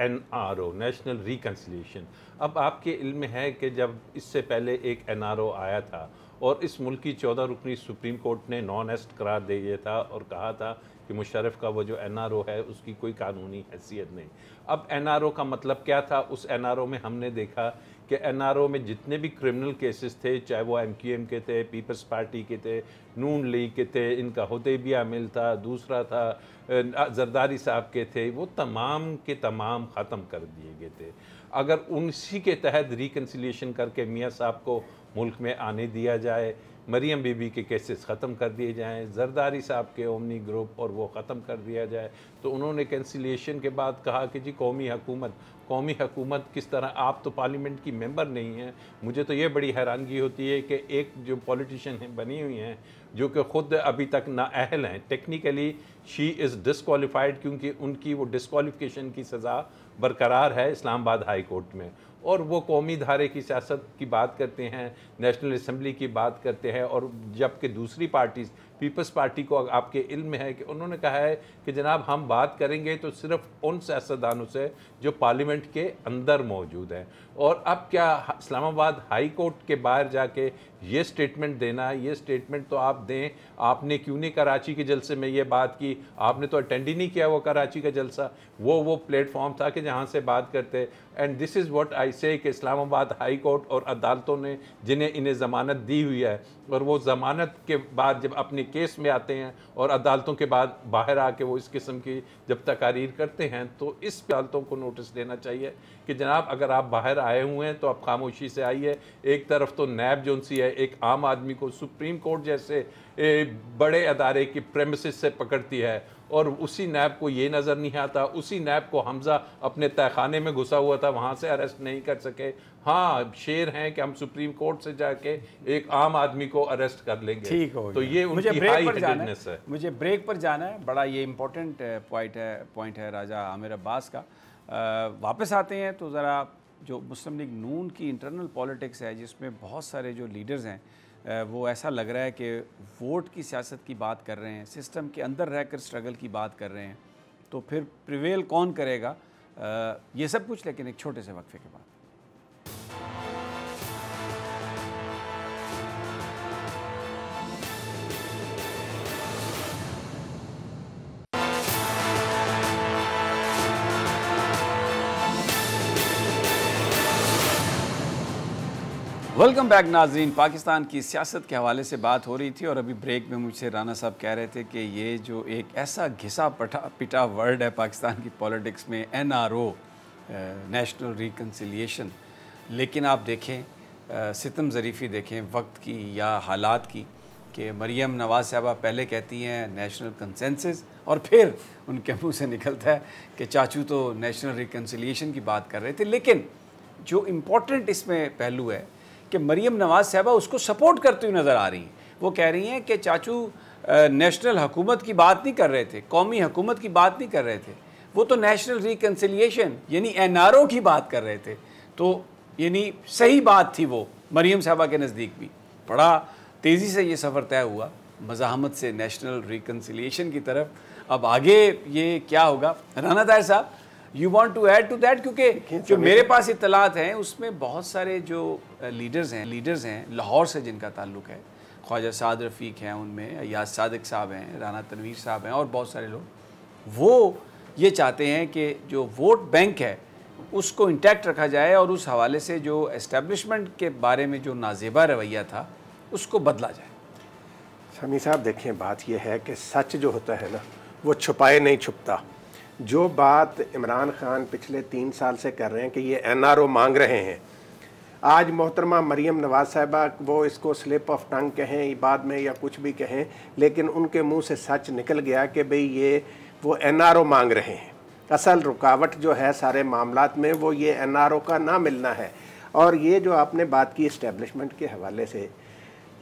NRO नेशनल रिकन्सिलिएशन, अब आपके इल्म में है कि जब इससे पहले एक NRO आया था और इस मुल्क की 14 रुकनी सुप्रीम कोर्ट ने नॉन एस्ट करार दे दिया था और कहा था कि मुशर्रफ का वो जो NRO है उसकी कोई कानूनी हैसियत नहीं। अब NRO का मतलब क्या था? उस NRO में हमने देखा कि NRO में जितने भी क्रिमिनल केसेस थे, चाहे वो MQM के थे, पीपल्स पार्टी के थे, नून लीग के थे, इनका हुदैबिया मिल था, दूसरा था जरदारी साहब के थे, वो तमाम के तमाम ख़त्म कर दिए गए थे। अगर उसी के तहत रिकन्सिलिएशन करके मियाँ साहब को मुल्क में आने दिया जाए, मरियम बीबी के केसेस ख़त्म कर दिए जाएं, जरदारी साहब के ओमनी ग्रुप और वो ख़त्म कर दिया जाए, तो उन्होंने कैंसिलेशन के बाद कहा कि जी कौमी हुकूमत किस तरह? आप तो पार्लियामेंट की मेंबर नहीं हैं। मुझे तो ये बड़ी हैरानगी होती है कि एक जो पॉलिटिशियन हैं बनी हुई हैं जो कि ख़ुद अभी तक नाअहल हैं, टेक्निकली शी इज़ डिसक्वालीफाइड क्योंकि उनकी वो डिसक्वालिफिकेशन की सज़ा बरकरार है इस्लामाबाद हाई कोर्ट में, और वो कौमी धारे की सियासत की बात करते हैं, नेशनल असम्बली की बात करते हैं, और जबकि दूसरी पार्टीज़ पीपल्स पार्टी को आपके इल्म में है कि उन्होंने कहा है कि जनाब हम बात करेंगे तो सिर्फ उन सियासतदानों से जो पार्लियामेंट के अंदर मौजूद हैं। और अब क्या इस्लामाबाद हाई कोर्ट के बाहर जाके ये स्टेटमेंट देना, ये स्टेटमेंट तो आप दें, आपने क्यों नहीं कराची के जलसे में ये बात की? आपने तो अटेंड ही नहीं किया वो कराची का जलसा, वो प्लेटफॉर्म था कि जहाँ से बात करते। And this is what I से कि इस्लामाबाद हाई कोर्ट और अदालतों ने जिन्हें इन्हें ज़मानत दी हुई है, और वो ज़मानत के बाद जब अपने केस में आते हैं और अदालतों के बाद बाहर आके वो इस किस्म की जब तकारीर करते हैं, तो इस अदालतों को नोटिस देना चाहिए कि जनाब अगर आप बाहर आए हुए हैं तो आप खामोशी से आइए। एक तरफ तो नैब जोन सी है, एक आम आदमी को सुप्रीम कोर्ट जैसे बड़े अदारे की प्रेमिसेस से पकड़ती है, और उसी नैब को ये नज़र नहीं आता, उसी नैब को हमजा अपने तहखाने में घुसा हुआ था, वहाँ से अरेस्ट नहीं कर सके। हाँ शेर हैं कि हम सुप्रीम कोर्ट से जाके एक आम आदमी को अरेस्ट कर लेंगे। ठीक हो तो ये मुझे उनकी ब्रेक पर जाना है, मुझे ब्रेक पर जाना है। बड़ा ये इम्पोर्टेंट पॉइंट है राजा आमिर अब्बास का। वापस आते हैं तो ज़रा जो मुस्लिम लीग नून की इंटरनल पॉलिटिक्स है जिसमें बहुत सारे जो लीडर्स हैं वो ऐसा लग रहा है कि वोट की सियासत की बात कर रहे हैं, सिस्टम के अंदर रहकर स्ट्रगल की बात कर रहे हैं, तो फिर प्रिवेल कौन करेगा? ये सब कुछ लेकिन एक छोटे से वक्फे के बाद। वेलकम बैक नाजरीन। पाकिस्तान की सियासत के हवाले से बात हो रही थी और अभी ब्रेक में मुझसे राना साहब कह रहे थे कि ये जो एक ऐसा घिसा पिटा वर्ड है पाकिस्तान की पॉलिटिक्स में, NRO नेशनल रिकन्सिलिएशन, लेकिन आप देखें सितम ज़रीफ़ी देखें वक्त की या हालात की कि मरियम नवाज़ साहबा पहले कहती हैं नेशनल कंसेंसस और फिर उनके मुँह से निकलता है कि चाचू तो नेशनल रिकन्सिलिएशन की बात कर रहे थे। लेकिन जो इम्पोर्टेंट इसमें पहलू है कि मरियम नवाज़ साहबा उसको सपोर्ट करती हुई नज़र आ रही हैं। वो कह रही हैं कि चाचू नेशनल हुकूमत की बात नहीं कर रहे थे, कौमी हुकूमत की बात नहीं कर रहे थे, वो तो नेशनल रिकन्सिलिएशन यानी एनआरओ की बात कर रहे थे। तो यानी सही बात थी वो मरियम साहबा के नज़दीक भी। बड़ा तेज़ी से ये सफ़र तय हुआ मज़ाहमत से नेशनल रिकन्सिलिएशन की तरफ। अब आगे ये क्या होगा? राना ताहिर साहब, you want to add to that? क्योंकि जो मेरे पास इत्तलात हैं उसमें बहुत सारे जो लीडर्स हैं लाहौर से जिनका ताल्लुक़ है, ख्वाजा साद रफ़ीक हैं, उनमें अयाज सादिक साहब हैं, राना तनवीर साहब हैं और बहुत सारे लोग, वो ये चाहते हैं कि जो वोट बैंक है उसको इंटैक्ट रखा जाए और उस हवाले से जो एस्टेब्लिशमेंट के बारे में जो नाजेबा रवैया था उसको बदला जाए। समी साहब देखें, बात यह है कि सच जो होता है ना वो छुपाए नहीं छुपता। जो बात इमरान खान पिछले 3 साल से कर रहे हैं कि ये एनआरओ मांग रहे हैं, आज मोहतरमा मरियम नवाज़ साहिबा वो इसको स्लिप ऑफ टंग कहें बाद में या कुछ भी कहें, लेकिन उनके मुंह से सच निकल गया कि भाई ये वो एनआरओ मांग रहे हैं। असल रुकावट जो है सारे मामलात में वो ये एनआरओ का ना मिलना है। और ये जो आपने बात की इस्टेब्लिशमेंट के हवाले से,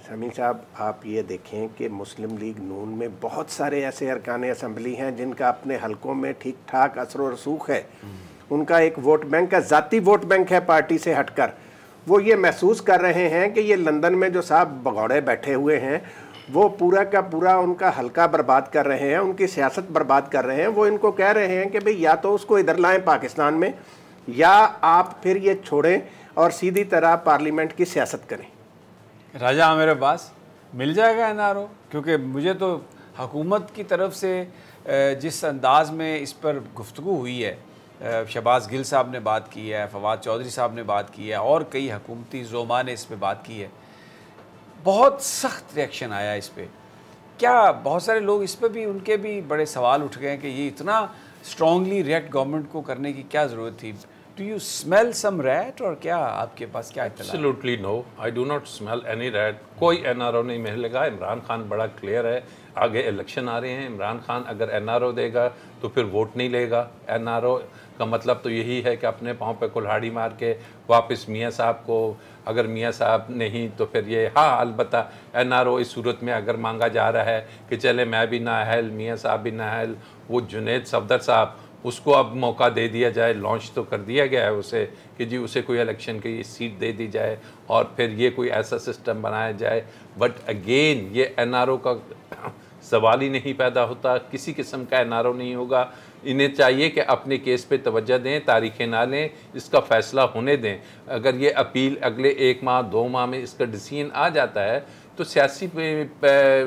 समी साहब आप ये देखें कि मुस्लिम लीग नून में बहुत सारे ऐसे अरकान असम्बली हैं जिनका अपने हलकों में ठीक ठाक असर व रसूख है, उनका एक वोट बैंक है, ज़ाती वोट बैंक है पार्टी से हटकर। वो ये महसूस कर रहे हैं कि ये लंदन में जो साहब भगौड़े बैठे हुए हैं वो पूरा का पूरा उनका हलका बर्बाद कर रहे हैं, उनकी सियासत बर्बाद कर रहे हैं। वो इनको कह रहे हैं कि भाई या तो उसको इधर लाएं पाकिस्तान में, या आप फिर ये छोड़ें और सीधी तरह पार्लियामेंट की सियासत करें। राजा मेरे पास मिल जाएगा एनआरओ? क्योंकि मुझे तो हुकूमत की तरफ से जिस अंदाज में इस पर गुफ्तगू हुई है, शहबाज गिल साहब ने बात की है, फवाद चौधरी साहब ने बात की है और कई हुकूमती ज़ोमा ने इस पर बात की है, बहुत सख्त रिएक्शन आया इस पर। क्या बहुत सारे लोग इस पर भी, उनके भी बड़े सवाल उठ गए कि ये इतना स्ट्रांगली रिएक्ट गवर्नमेंट को करने की क्या ज़रूरत थी? Do you smell some rat? और क्या आपके पास क्या इत्तला? Absolutely no, I do not smell any rat. कोई एनआरओ नहीं मिलेगा। इमरान खान बड़ा क्लियर है, आगे इलेक्शन आ रहे हैं। इमरान खान अगर एनआरओ देगा तो फिर वोट नहीं लेगा। एनआरओ का मतलब तो यही है कि अपने पाँव पे कुल्हाड़ी मार के वापस मियाँ साहब को, अगर मियाँ साहब नहीं तो फिर ये, हाँ अलबत्ता एनआरओ इस सूरत में अगर मांगा जा रहा है कि चले मैं भी नाअहल, मियाँ साहब भी नाअहल, वो जुनैद सफदर साहब, उसको अब मौका दे दिया जाए, लॉन्च तो कर दिया गया है उसे कि जी उसे कोई इलेक्शन की सीट दे दी जाए और फिर ये कोई ऐसा सिस्टम बनाया जाए। बट अगेन ये एनआरओ का सवाल ही नहीं पैदा होता, किसी किस्म का एनआरओ नहीं होगा। इन्हें चाहिए कि अपने केस पे तवज्जो दें, तारीखें ना लें, इसका फ़ैसला होने दें। अगर ये अपील अगले 1 माह 2 माह में इसका डिसीजन आ जाता है तो सियासी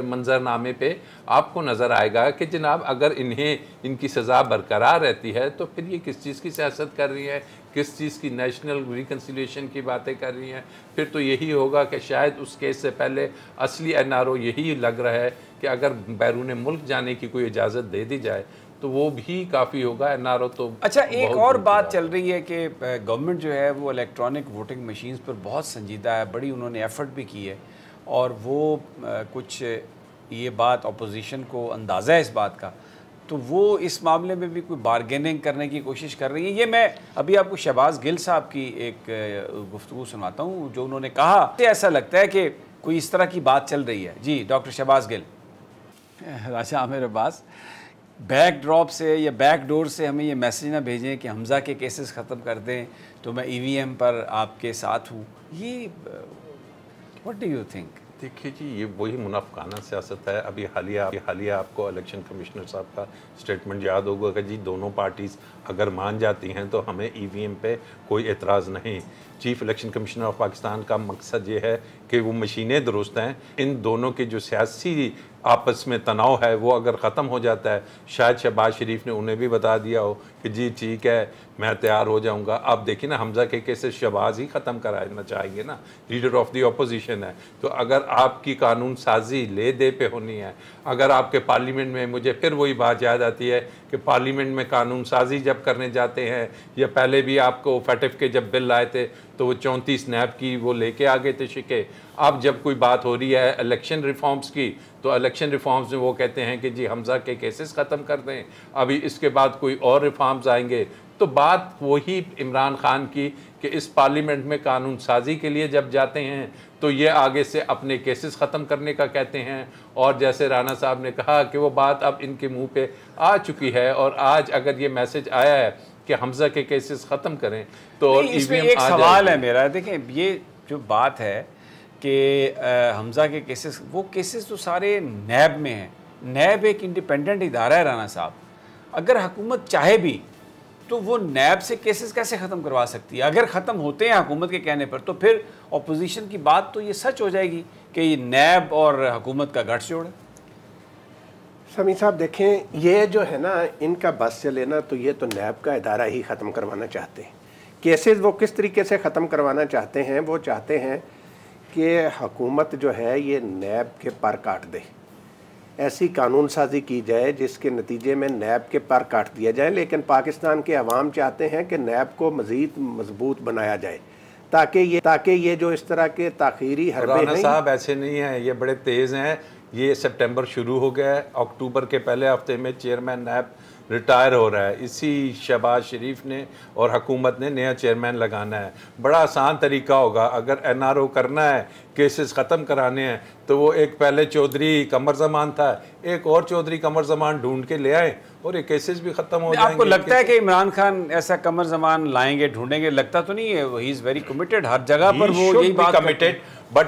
मंजरनामे पे आपको नज़र आएगा कि जनाब अगर इन्हें इनकी सज़ा बरकरार रहती है तो फिर ये किस चीज़ की सियासत कर रही है, किस चीज़ की नेशनल रिकन्सिलिएशन की बातें कर रही हैं। फिर तो यही होगा कि शायद उस केस से पहले असली एनआरओ यही लग रहा है कि अगर बैरून मुल्क जाने की कोई इजाज़त दे दी जाए तो वो भी काफ़ी होगा। एनआरओ तो अच्छा, एक और बात चल रही है कि गवर्नमेंट जो है वो इलेक्ट्रॉनिक वोटिंग मशीन्स पर बहुत संजीदा है, बड़ी उन्होंने एफर्ट भी की है और वो कुछ ये बात अपोजिशन को अंदाज़ा है इस बात का, तो वो इस मामले में भी कोई बारगेनिंग करने की कोशिश कर रही है। ये मैं अभी आपको शहबाज गिल साहब की एक गुफ्तगू सुनाता हूँ जो उन्होंने कहा। ऐसा लगता है कि कोई इस तरह की बात चल रही है। जी डॉक्टर शहबाज गिल। राजा मेरे पास बैक ड्रॉप से या बैक डोर से हमें ये मैसेज ना भेजें कि हमज़ा के केसेस ख़त्म कर दें तो मैं ईवीएम पर आपके साथ हूँ। ये व्हाट डू यू थिंक? देखिए जी, ये वही मुनाफिकाना सियासत है। अभी हालिया आपको इलेक्शन कमिश्नर साहब का स्टेटमेंट याद होगा कि जी दोनों पार्टीज़ अगर मान जाती हैं तो हमें ईवीएम पे कोई एतराज़ नहीं। Chief election commissioner of Pakistan का मकसद ये है कि वो मशीनें दुरुस्त हैं, इन दोनों के जो सियासी आपस में तनाव है वो अगर ख़त्म हो जाता है, शायद शहबाज शरीफ ने उन्हें भी बता दिया हो कि जी ठीक है मैं तैयार हो जाऊंगा। आप देखिए ना, हमजा के केसेस शहबाज ही ख़त्म कराना चाहेंगे ना, लीडर ऑफ द अपोजिशन है। तो अगर आपकी कानून साजी ले दे पे होनी है, अगर आपके पार्लियामेंट में, मुझे फिर वही बात याद आती है कि पार्लियामेंट में कानून साजी जब करने जाते हैं, या पहले भी आपको फैटिफ के जब बिल आए थे तो वो 34 नैब की वो लेके आ गए थे शिके। अब जब कोई बात हो रही है इलेक्शन रिफॉर्म्स की तो इलेक्शन रिफॉर्म्स में वो कहते हैं कि जी हमजा के केसेस ख़त्म कर दें, अभी इसके बाद कोई और रिफॉर्म्स आएंगे तो बात वही इमरान खान की कि इस पार्लियामेंट में कानून साजी के लिए जब जाते हैं तो ये आगे से अपने केसेस ख़त्म करने का कहते हैं, और जैसे राना साहब ने कहा कि वो बात अब इनके मुंह पे आ चुकी है, और आज अगर ये मैसेज आया है कि हमजा के केसेस ख़त्म करें तो इसमें एक सवाल है मेरा। देखें, ये जो बात है कि हमजा के केसेस, वो केसेस तो सारे नैब में हैं। नैब एक इंडिपेंडेंट इदारा है राना साहब, अगर हुकूमत चाहे भी तो वो नैब से केसेस कैसे ख़त्म करवा सकती है? अगर ख़त्म होते हैं हुकूमत के कहने पर तो फिर अपोजिशन की बात तो ये सच हो जाएगी कि ये नैब और हुकूमत का गठजोड़ है। समी साहब देखें, ये जो है ना, इनका बस चले ना तो ये तो नैब का इदारा ही ख़त्म करवाना चाहते हैं। केसेस वो किस तरीके से ख़त्म करवाना चाहते हैं? वो चाहते हैं कि हुकूमत जो है ये नैब के पर काट दे, ऐसी कानून साजी की जाए जिसके नतीजे में नैब के पर काट दिया जाए। लेकिन पाकिस्तान के अवाम चाहते हैं कि नैब को मज़ीद मजबूत बनाया जाए ताकि ये जो इस तरह के ताख़ीरी हरबे हैं। साहब ऐसे नहीं है, ये बड़े तेज़ हैं। ये सितंबर शुरू हो गया है, अक्टूबर के पहले हफ्ते में चेयरमैन नैब रिटायर हो रहा है। इसी शहबाज शरीफ ने और हुकूमत ने नया चेयरमैन लगाना है। बड़ा आसान तरीका होगा, अगर एनआरओ करना है, केसेस ख़त्म कराने हैं, तो वो एक पहले चौधरी कमर ज़मान था, एक और चौधरी कमर ज़मान ढूंढ के ले आए और ये केसेस भी ख़त्म हो जाएंगे। आपको लगता है कि इमरान खान ऐसा कमर ज़मान लाएंगे, ढूंढेंगे? लगता तो नहीं है, ही इज़ वेरी कमिटेड, हर जगह पर वो यही बात कमिटेड, बट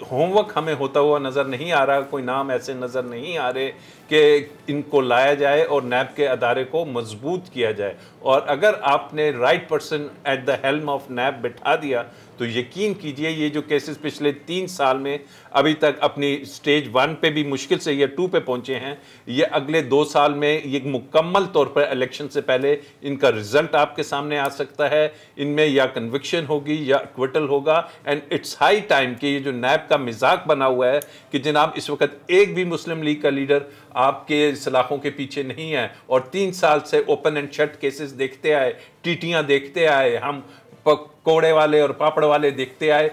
होमवर्क हमें होता हुआ नज़र नहीं आ रहा। कोई नाम ऐसे नज़र नहीं आ रहे कि इनको लाया जाए और नैब के अदारे को मजबूत किया जाए। और अगर आपने right person at the helm of NAB बिठा दिया तो यकीन कीजिए ये जो केसेस पिछले 3 साल में अभी तक अपनी स्टेज 1 पे भी मुश्किल से ये 2 पे पहुंचे हैं, ये अगले 2 साल में ये मुकम्मल तौर पर इलेक्शन से पहले इनका रिजल्ट आपके सामने आ सकता है। इनमें या कन्विक्शन होगी या एक्विटल होगा। एंड इट्स हाई टाइम कि ये जो नैब का मिजाक बना हुआ है कि जनाब इस वक्त एक भी मुस्लिम लीग का लीडर आपके सलाखों के पीछे नहीं है, और 3 साल से ओपन एंड शट केसेस देखते आए, टीटियां देखते आए, हम पकोड़े वाले और पापड़ वाले देखते आए।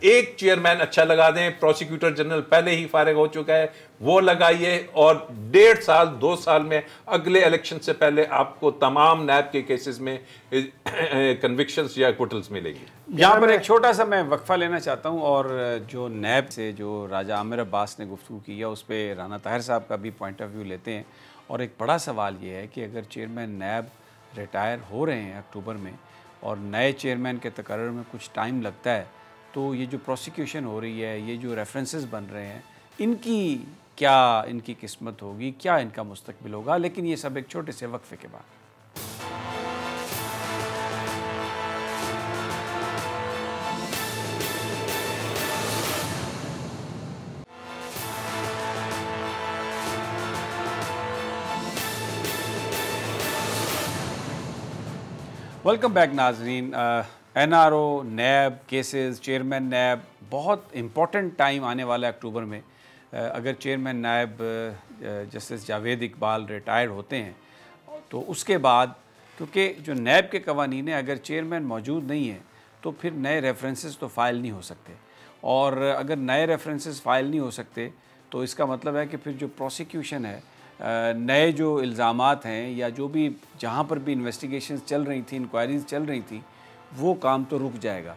एक चेयरमैन अच्छा लगा दें, प्रोसिक्यूटर जनरल पहले ही फारिग हो चुका है, वो लगाइए, और 1.5 साल 2 साल में अगले इलेक्शन से पहले आपको तमाम नैब के केसेस में कन्विक्शंस या एक्विटल्स मिलेंगे। यहाँ पर एक छोटा सा मैं वक्फा लेना चाहता हूँ, और जो नैब से जो राजा आमिर अब्बास ने गुफ्तगू की है उस पर राना ताहिर साहब का भी पॉइंट ऑफ व्यू लेते हैं। और एक बड़ा सवाल ये है कि अगर चेयरमैन नैब रिटायर हो रहे हैं अक्टूबर में और नए चेयरमैन के तकर्रर में कुछ टाइम लगता है, तो ये जो प्रोसिक्यूशन हो रही है, ये जो रेफरेंसेस बन रहे हैं, इनकी क्या इनकी किस्मत होगी, क्या इनका मुस्तकबिल होगा? लेकिन ये सब एक छोटे से वक्फे के बाद। वेलकम बैक नाजरीन। NRO, NAB cases, chairman NAB, बहुत इम्पॉर्टेंट टाइम आने वाला है अक्टूबर में। अगर chairman NAB justice Javed Iqbal retired होते हैं तो उसके बाद, क्योंकि जो नैब के कवानीन है, अगर चेयरमैन मौजूद नहीं है तो फिर नए रेफरेंसेस तो फ़ाइल नहीं हो सकते, और अगर नए रेफरेंसेस फ़ाइल नहीं हो सकते तो इसका मतलब है कि फिर जो प्रोसिक्यूशन है, नए जो इल्ज़ामात हैं या जो भी जहाँ पर भी इन्वेस्टिगेशंस चल रही थी, इंक्वायरीज़ चल रही थी, वो काम तो रुक जाएगा।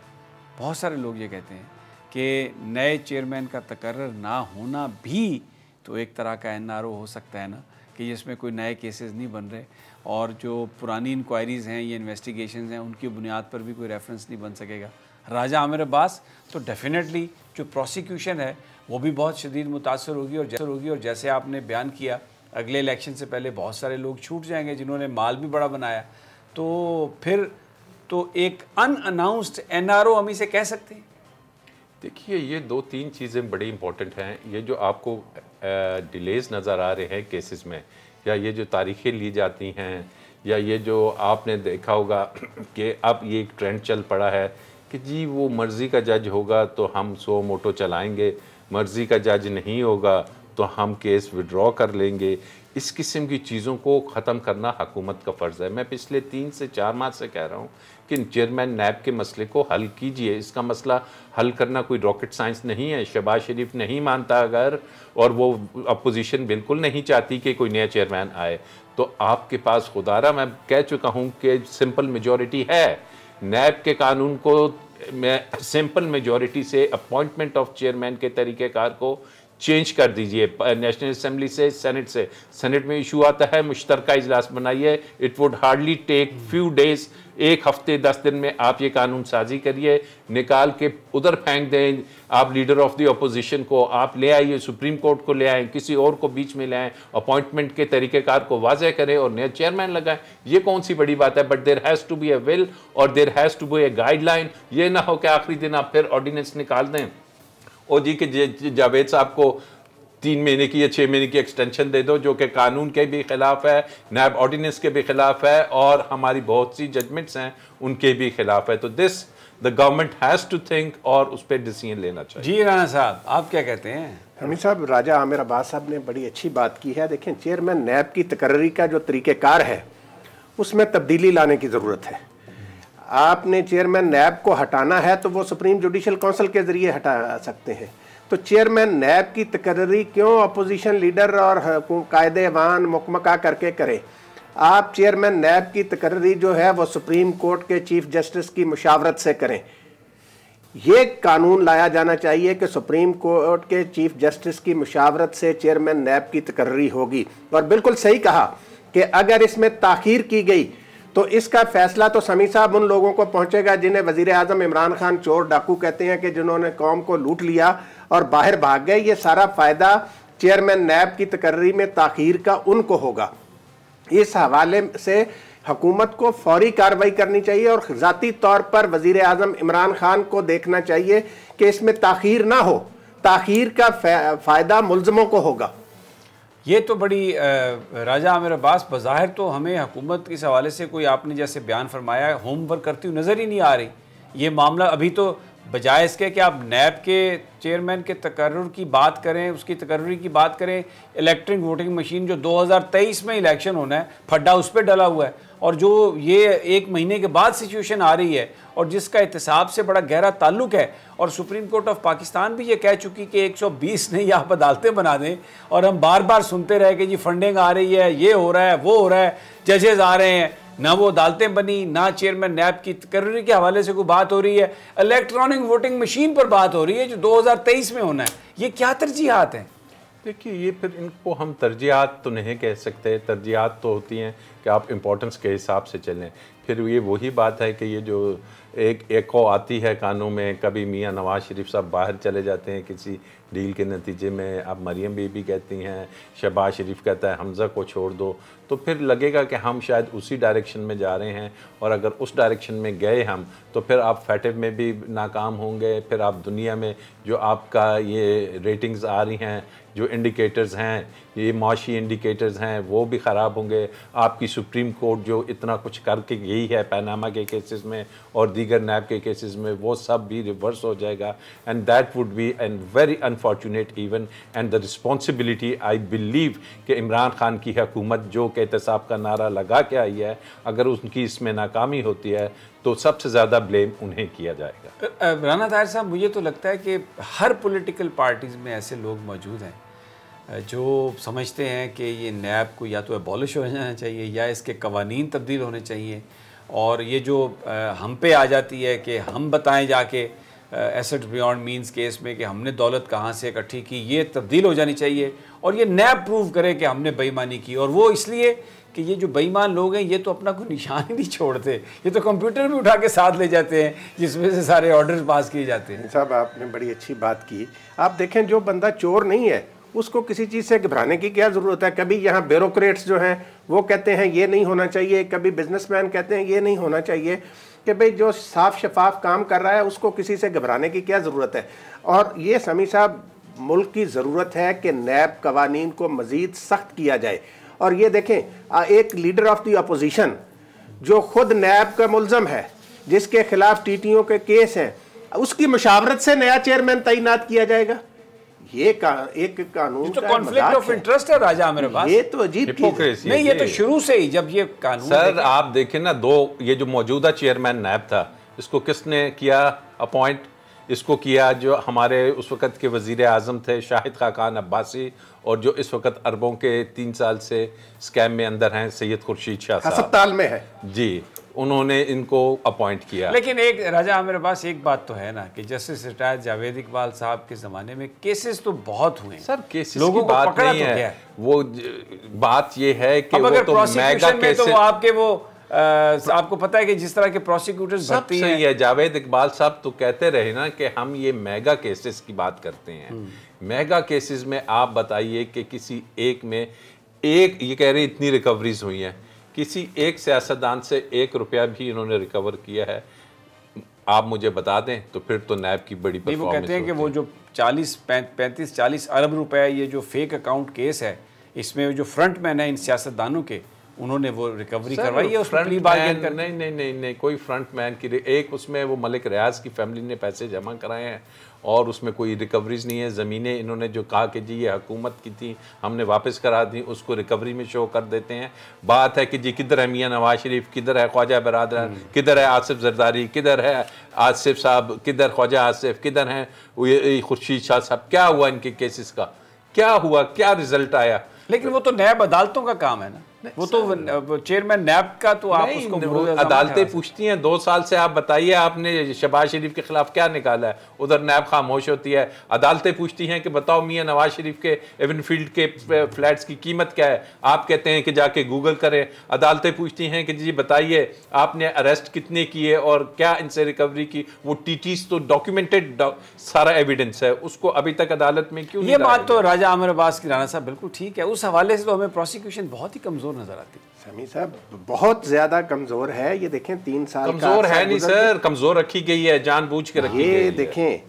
बहुत सारे लोग ये कहते हैं कि नए चेयरमैन का तकर्रर ना होना भी तो एक तरह का एनआरओ हो सकता है ना, कि जिसमें कोई नए केसेस नहीं बन रहे, और जो पुरानी इंक्वायरीज़ हैं, ये इन्वेस्टिगेशंस हैं, उनकी बुनियाद पर भी कोई रेफरेंस नहीं बन सकेगा। राजा आमिर अब्बास तो डेफिनेटली जो प्रोसिक्यूशन है वो भी बहुत शदीद मुतासर होगी, और जैसे आपने बयान किया, अगले इलेक्शन से पहले बहुत सारे लोग छूट जाएंगे जिन्होंने माल भी बड़ा बनाया, तो फिर तो एक अनअनाउंस्ड एनआरओ हम इसे कह सकते हैं। देखिए, ये 2-3 चीज़ें बड़ी इंपॉर्टेंट हैं। ये जो आपको डिलेज नज़र आ रहे हैं केसेस में, या ये जो तारीखें ली जाती हैं, या ये जो आपने देखा होगा कि अब ये एक ट्रेंड चल पड़ा है कि जी वो मर्ज़ी का जज होगा तो हम 100 मोटो चलाएंगे, मर्ज़ी का जज नहीं होगा तो हम केस विड्रॉ कर लेंगे। इस किस्म की चीज़ों को ख़त्म करना हुकूमत का फ़र्ज़ है। मैं पिछले 3 से 4 माह से कह रहा हूँ कि चेयरमैन नैब के मसले को हल कीजिए। इसका मसला हल करना कोई रॉकेट साइंस नहीं है। शहबाज शरीफ नहीं मानता अगर, और वो अपोजिशन बिल्कुल नहीं चाहती कि कोई नया चेयरमैन आए, तो आपके पास खुदारा मैं कह चुका हूँ कि सिंपल मेजॉरिटी है। नैब के कानून को मैं सिंपल मेजॉरिटी से अपॉइंटमेंट ऑफ चेयरमैन के तरीक़ेकार को चेंज कर दीजिए, नेशनल असेंबली से, सेनेट में इशू आता है, मुश्तरका इजलास बनाइए। It would hardly take few days, 1 हफ्ते 10 दिन में आप ये कानून साजी करिए, निकाल के उधर फेंक दें। आप लीडर ऑफ द अपोजिशन को आप ले आइए, सुप्रीम कोर्ट को ले आएँ, किसी और को बीच में ले आएँ, अपॉइंटमेंट के तरीक़ेकार को वाज़ेह करें और नया चेयरमैन लगाएं। ये कौन सी बड़ी बात है? But there has to be a will और there has to be a guideline. ये ना हो कि आखिरी दिन आप फिर ऑर्डिनेंस निकाल दें और जी कि जावेद साहब को 3 महीने की या 6 महीने की एक्सटेंशन दे दो, जो कि कानून के भी खिलाफ है, नैब ऑर्डिनेंस के भी खिलाफ है और हमारी बहुत सी जजमेंट्स हैं उनके भी खिलाफ है। तो this the government has to think और उस पर डिसीजन लेना चाहिए। जी राना साहब, आप क्या कहते हैं? हमीद साहब, राजा आमिर अब्बास साहब ने बड़ी अच्छी बात की है। देखें, चेयरमैन नैब की तकर्री का जो तरीक़ेकार है उसमें तब्दीली लाने की ज़रूरत है। आपने चेयरमैन नैब को हटाना है तो वो सुप्रीम जुडिशल काउंसिल के ज़रिए हटा सकते हैं। तो चेयरमैन नैब की तकर्री क्यों अपोजिशन लीडर और कायदेवान मुकमका करके करें? आप चेयरमैन नैब की तकर्री जो है वो सुप्रीम कोर्ट के चीफ जस्टिस की मुशावरत से करें। ये कानून लाया जाना चाहिए कि सुप्रीम कोर्ट के चीफ जस्टिस की मुशावरत से चेयरमैन नैब की तकर्री होगी। और बिल्कुल सही कहा कि अगर इसमें ताख़ीर की गई तो इसका फैसला तो समी साहब उन लोगों को पहुंचेगा जिन्हें वज़ीर आज़म इमरान खान चोर डाकू कहते हैं, कि जिन्होंने कौम को लूट लिया और बाहर भाग गए। ये सारा फ़ायदा चेयरमैन नैब की तकर्री में ताख़ीर का उनको होगा। इस हवाले से हुकूमत को फौरी कार्रवाई करनी चाहिए और ज़ाती तौर पर वज़ीर आज़म इमरान खान को देखना चाहिए कि इसमें ताख़ीर ना हो। ताख़ीर का फ़ायदा मुल्ज़मों को होगा। ये तो बड़ी राजा आमिर अब्बास, बज़ाहिर तो हमें हुकूमत इस हवाले से कोई आपने जैसे बयान फरमाया होमवर्क करती हुई नज़र ही नहीं आ रही। ये मामला अभी तो बजाय इसके कि आप नैब के चेयरमैन के तकर्रुर की बात करें, उसकी तकर्रुरी की बात करें, इलेक्ट्रॉनिक वोटिंग मशीन जो 2023 में इलेक्शन होना है, फड्डा उस पर डला हुआ है, और जो ये 1 महीने के बाद सिचुएशन आ रही है और जिसका एहतसाब से बड़ा गहरा ताल्लुक है। और सुप्रीम कोर्ट ऑफ पाकिस्तान भी ये कह चुकी कि 120 नहीं आप अदालतें बना दें, और हम बार बार सुनते रहे कि जी फंडिंग आ रही है, ये हो रहा है, वो हो रहा है, जजेस आ रहे हैं, ना वो अदालतें बनी, ना चेयरमैन नैब की तकर्री के हवाले से कोई बात हो रही है, इलेक्ट्रॉनिक वोटिंग मशीन पर बात हो रही है जो 2023 में होना है। ये क्या तरजीहात हैं? देखिए, ये फिर इनको हम तरजीहात तो नहीं कह सकते। तरजीहात तो होती हैं कि आप इम्पोर्टेंस के हिसाब से चलें। फिर ये वही बात है कि ये जो एक आती है कानून में, कभी मियाँ नवाज शरीफ साहब बाहर चले जाते हैं किसी डील के नतीजे में, अब मरियम बीबी कहती हैं, शहबाज शरीफ कहता है हमज़ा को छोड़ दो, तो फिर लगेगा कि हम शायद उसी डायरेक्शन में जा रहे हैं। और अगर उस डायरेक्शन में गए हम तो फिर आप फैटिव में भी नाकाम होंगे, फिर आप दुनिया में जो आपका ये रेटिंग्स आ रही हैं, जो इंडिकेटर्स हैं, ये माशी इंडिकेटर्स हैं, वो भी ख़राब होंगे। आपकी सुप्रीम कोर्ट जो इतना कुछ करके गई है पैनामा के केसेस में और दीगर नैब के केसेस में, वो सब भी रिवर्स हो जाएगा। And that would be and very unfortunate even and the responsibility I believe कि इमरान खान की हुकूमत जो कि एहतसाब का नारा लगा के आई है, अगर उनकी इसमें नाकामी होती है तो सबसे ज़्यादा ब्लेम उन्हें किया जाएगा। राना ताहिर साहब, मुझे तो लगता है कि हर पॉलिटिकल पार्टीज़ में ऐसे लोग मौजूद हैं जो समझते हैं कि ये नैब को या तो एबॉलिश हो जाना चाहिए या इसके कवानीन तब्दील होने चाहिए। और ये जो हम पे आ जाती है कि हम बताएं जाके एसेट बियॉन्ड मींस केस में कि हमने दौलत कहाँ से इकट्ठी की, ये तब्दील हो जानी चाहिए और ये नैब प्रूव करे कि हमने बेईमानी की। और वो इसलिए कि ये जो बेईमान लोग हैं ये तो अपना कोई निशान ही नहीं छोड़ते, ये तो कंप्यूटर भी उठा के साथ ले जाते हैं जिसमें से सारे ऑर्डर्स पास किए जाते हैं। साहब, आपने बड़ी अच्छी बात की। आप देखें, जो बंदा चोर नहीं है उसको किसी चीज़ से घबराने की क्या ज़रूरत है। कभी यहाँ ब्यूरोक्रेट्स जो हैं वो कहते हैं ये नहीं होना चाहिए, कभी बिजनेसमैन कहते हैं ये नहीं होना चाहिए, कि भाई जो साफ शफाफ काम कर रहा है उसको किसी से घबराने की क्या ज़रूरत है। और ये समी साहब, मुल्क की ज़रूरत है कि नैब कवानीन को मज़ीद सख्त किया जाए। और ये देखें, एक लीडर ऑफ द अपोजिशन जो खुद नैब का मुल्ज़म है, जिसके खिलाफ टीटीओ के केस हैं, उसकी मुशावरत से नया चेयरमैन तैनात किया जाएगा। ये एक कानून तो कॉन्फ्लिक्ट ऑफ इंटरेस्ट है राजा आमिर अब्बास। ये तो अजीब हिपोक्रेसी नहीं, ये तो शुरू से ही जब ये कानून सर आप देखें ना, ये जो मौजूदा चेयरमैन नैब था, इसको किसने किया अपॉइंट? इसको किया जो हमारे उस वक़्त के वज़ीर आज़म थे शाहिद खाकान अब्बासी, और जो इस वक्त अरबों के 3 साल से स्कैम में अंदर हैं सैयद खुर्शीद शाह साहब अस्पताल में है जी, उन्होंने इनको अपॉइंट किया। लेकिन एक राजा आमिर अब्बास एक बात तो है ना कि जस्टिस रिटायर्ड जावेद इकबाल साहब के ज़माने में केसेस तो बहुत हुए हैं सर, केसेस लोगों की को बात पकड़ा नहीं तो है, गया वो बात ये है कि अब वो अगर तो मेगा में तो केसेस आपके वो आपको पता है कि जिस तरह के प्रोसिक्यूटर्स सब भर्ती सही हैं है। जावेद इकबाल साहब तो कहते रहे ना कि हम ये मेगा केसेस की बात करते हैं। मेगा केसेस में आप बताइए कि किसी एक में एक, ये कह रहे इतनी रिकवरीज हुई हैं, किसी एक सियासतदान से 1 रुपया भी इन्होंने रिकवर किया है आप मुझे बता दें, तो फिर तो नैब की बड़ी परफॉर्मेंस। वो कहते हैं कि वो जो 35-40 अरब रुपए ये जो फेक अकाउंट केस है, इसमें जो फ्रंट मैन है इन सियासतदानों के, उन्होंने वो रिकवरी करवाई है उसमें प्ली बार्गेन कर। नहीं, कोई फ्रंट मैन की एक उसमें वो मलिक रियाज की फैमिली ने पैसे जमा कराए हैं और उसमें कोई रिकवरीज नहीं है। ज़मीनें इन्होंने जो कहा कि जी ये हुकूमत की थी हमने वापस करा दी, उसको रिकवरी में शो कर देते हैं। बात है कि जी किधर है मियां नवाज शरीफ, किधर है ख्वाजा बरादर, किधर है आसिफ जरदारी, किधर है आसिफ साहब, किधर ख्वाजा आसिफ, किधर हैं खुर्शीद शाह साहब, क्या हुआ इनके केसेस का, क्या हुआ, क्या रिजल्ट आया? लेकिन वो तो नैब अदालतों का काम है ना, वो तो चेयरमैन नैब का, तो आप उसको अदालतें पूछती हैं। 2 साल से आप बताइए आपने शहबाज शरीफ के खिलाफ क्या निकाला है, उधर नैब खामोश होती है। अदालतें पूछती हैं कि बताओ मियां नवाज शरीफ के एवनफील्ड के फ्लैट्स की कीमत क्या है, आप कहते हैं कि जाके गूगल करें। अदालतें पूछती हैं कि जी बताइए आपने अरेस्ट कितने किए और क्या इनसे रिकवरी की। वो टीटीज तो डॉक्यूमेंटेड सारा एविडेंस है, उसको अभी तक अदालत में क्यों नहीं? ये बात तो राजा आमिर अब्बास की राना साहब बिल्कुल ठीक है। उस हवाले से तो हमें प्रोसिक्यूशन बहुत ही कमजोर नजर आती है। समी साहब बहुत ज्यादा कमजोर है। ये देखें 3 साल कमजोर है नहीं सर, कमजोर रखी गई है, जानबूझ के रखी गई है। ये देखें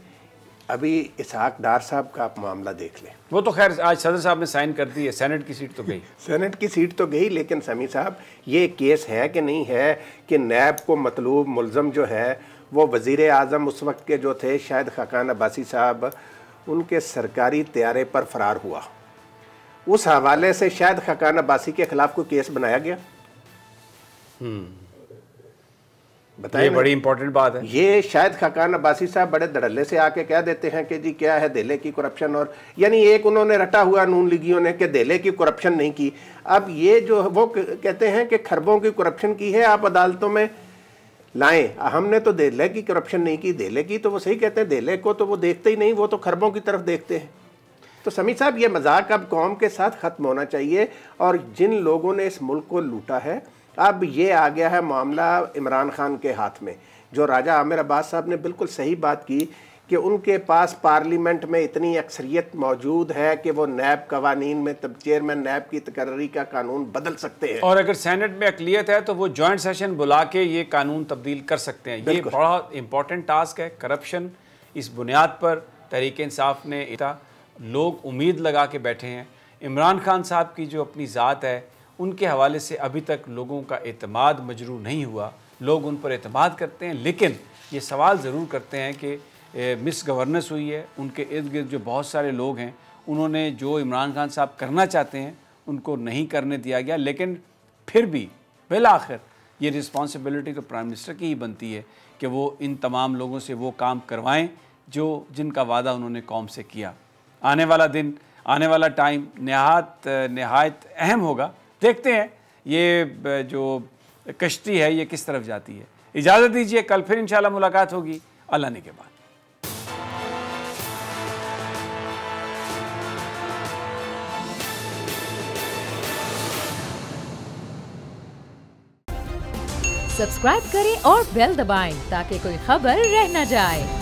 अभी इसहाक डार साहब का आप मामला देख लें। वो तो खैर आज सदर साहब ने साइन कर दी है, सेनेट की सीट तो गई। सेनेट की सीट तो गई, लेकिन समी साहब ये केस है कि नहीं है कि नैब को मतलूब मुलजम जो है वो वज़ीर आज़म उस वक्त के जो थे शाहिद खाकान अब्बासी साहब, उनके सरकारी तैयारे पर फरार हुआ। उस हवाले से शाहिद खाकान अब्बासी के खिलाफ कोई केस बनाया गया? बताइए, बड़ी इंपॉर्टेंट बात है। ये शाहिद खाकान अब्बासी साहब बड़े धड़ल्ले से आके कह देते हैं कि जी क्या है देले की करप्शन, और यानी एक उन्होंने रटा हुआ नून लीगियों ने कि देले की करप्शन नहीं की। अब ये जो वो कहते हैं कि खरबों की करप्शन की है, आप अदालतों में लाएं। हमने तो देले की करप्शन नहीं की, देले की तो वो सही कहते हैं, देले को तो वो देखते ही नहीं, वो तो खरबों की तरफ देखते हैं। तो समी साहब ये मजाक अब कौम के साथ ख़त्म होना चाहिए। और जिन लोगों ने इस मुल्क को लूटा है, अब ये आ गया है मामला इमरान खान के हाथ में। जो राजा आमिर अब्बास साहब ने बिल्कुल सही बात की कि उनके पास पार्लियामेंट में इतनी अक्सरियत मौजूद है कि वो नैब कवानीन में तब चेयरमैन नैब की तकर्री का कानून बदल सकते हैं। और अगर सेनेट में अकलियत है तो वो जॉइंट सेशन बुला के ये कानून तब्दील कर सकते हैं। ये बड़ा इंपॉर्टेंट टास्क है। करप्शन इस बुनियाद पर तहरीक इंसाफ ने लोग उम्मीद लगा के बैठे हैं। इमरान खान साहब की जो अपनी ज़ात है उनके हवाले से अभी तक लोगों का एतमाद मजरू नहीं हुआ। लोग उन पर एतमाद करते हैं, लेकिन ये सवाल ज़रूर करते हैं कि मिस गवर्नेंस हुई है। उनके इर्द गिर्द जो बहुत सारे लोग हैं, उन्होंने जो इमरान खान साहब करना चाहते हैं उनको नहीं करने दिया गया। लेकिन फिर भी बिल आखिर ये रिस्पॉन्सिबिलिटी तो प्राइम मिनिस्टर की ही बनती है कि वो इन तमाम लोगों से वो काम करवाएं जो जिनका वादा उन्होंने कौम से किया। आने वाला दिन, आने वाला टाइम नहायत अहम होगा। देखते हैं ये जो कश्ती है ये किस तरफ जाती है। इजाज़त दीजिए, कल फिर इंशाल्लाह मुलाकात होगी अल्लाह ने के बाद। सब्सक्राइब करें और बेल दबाएं ताकि कोई खबर रह न जाए।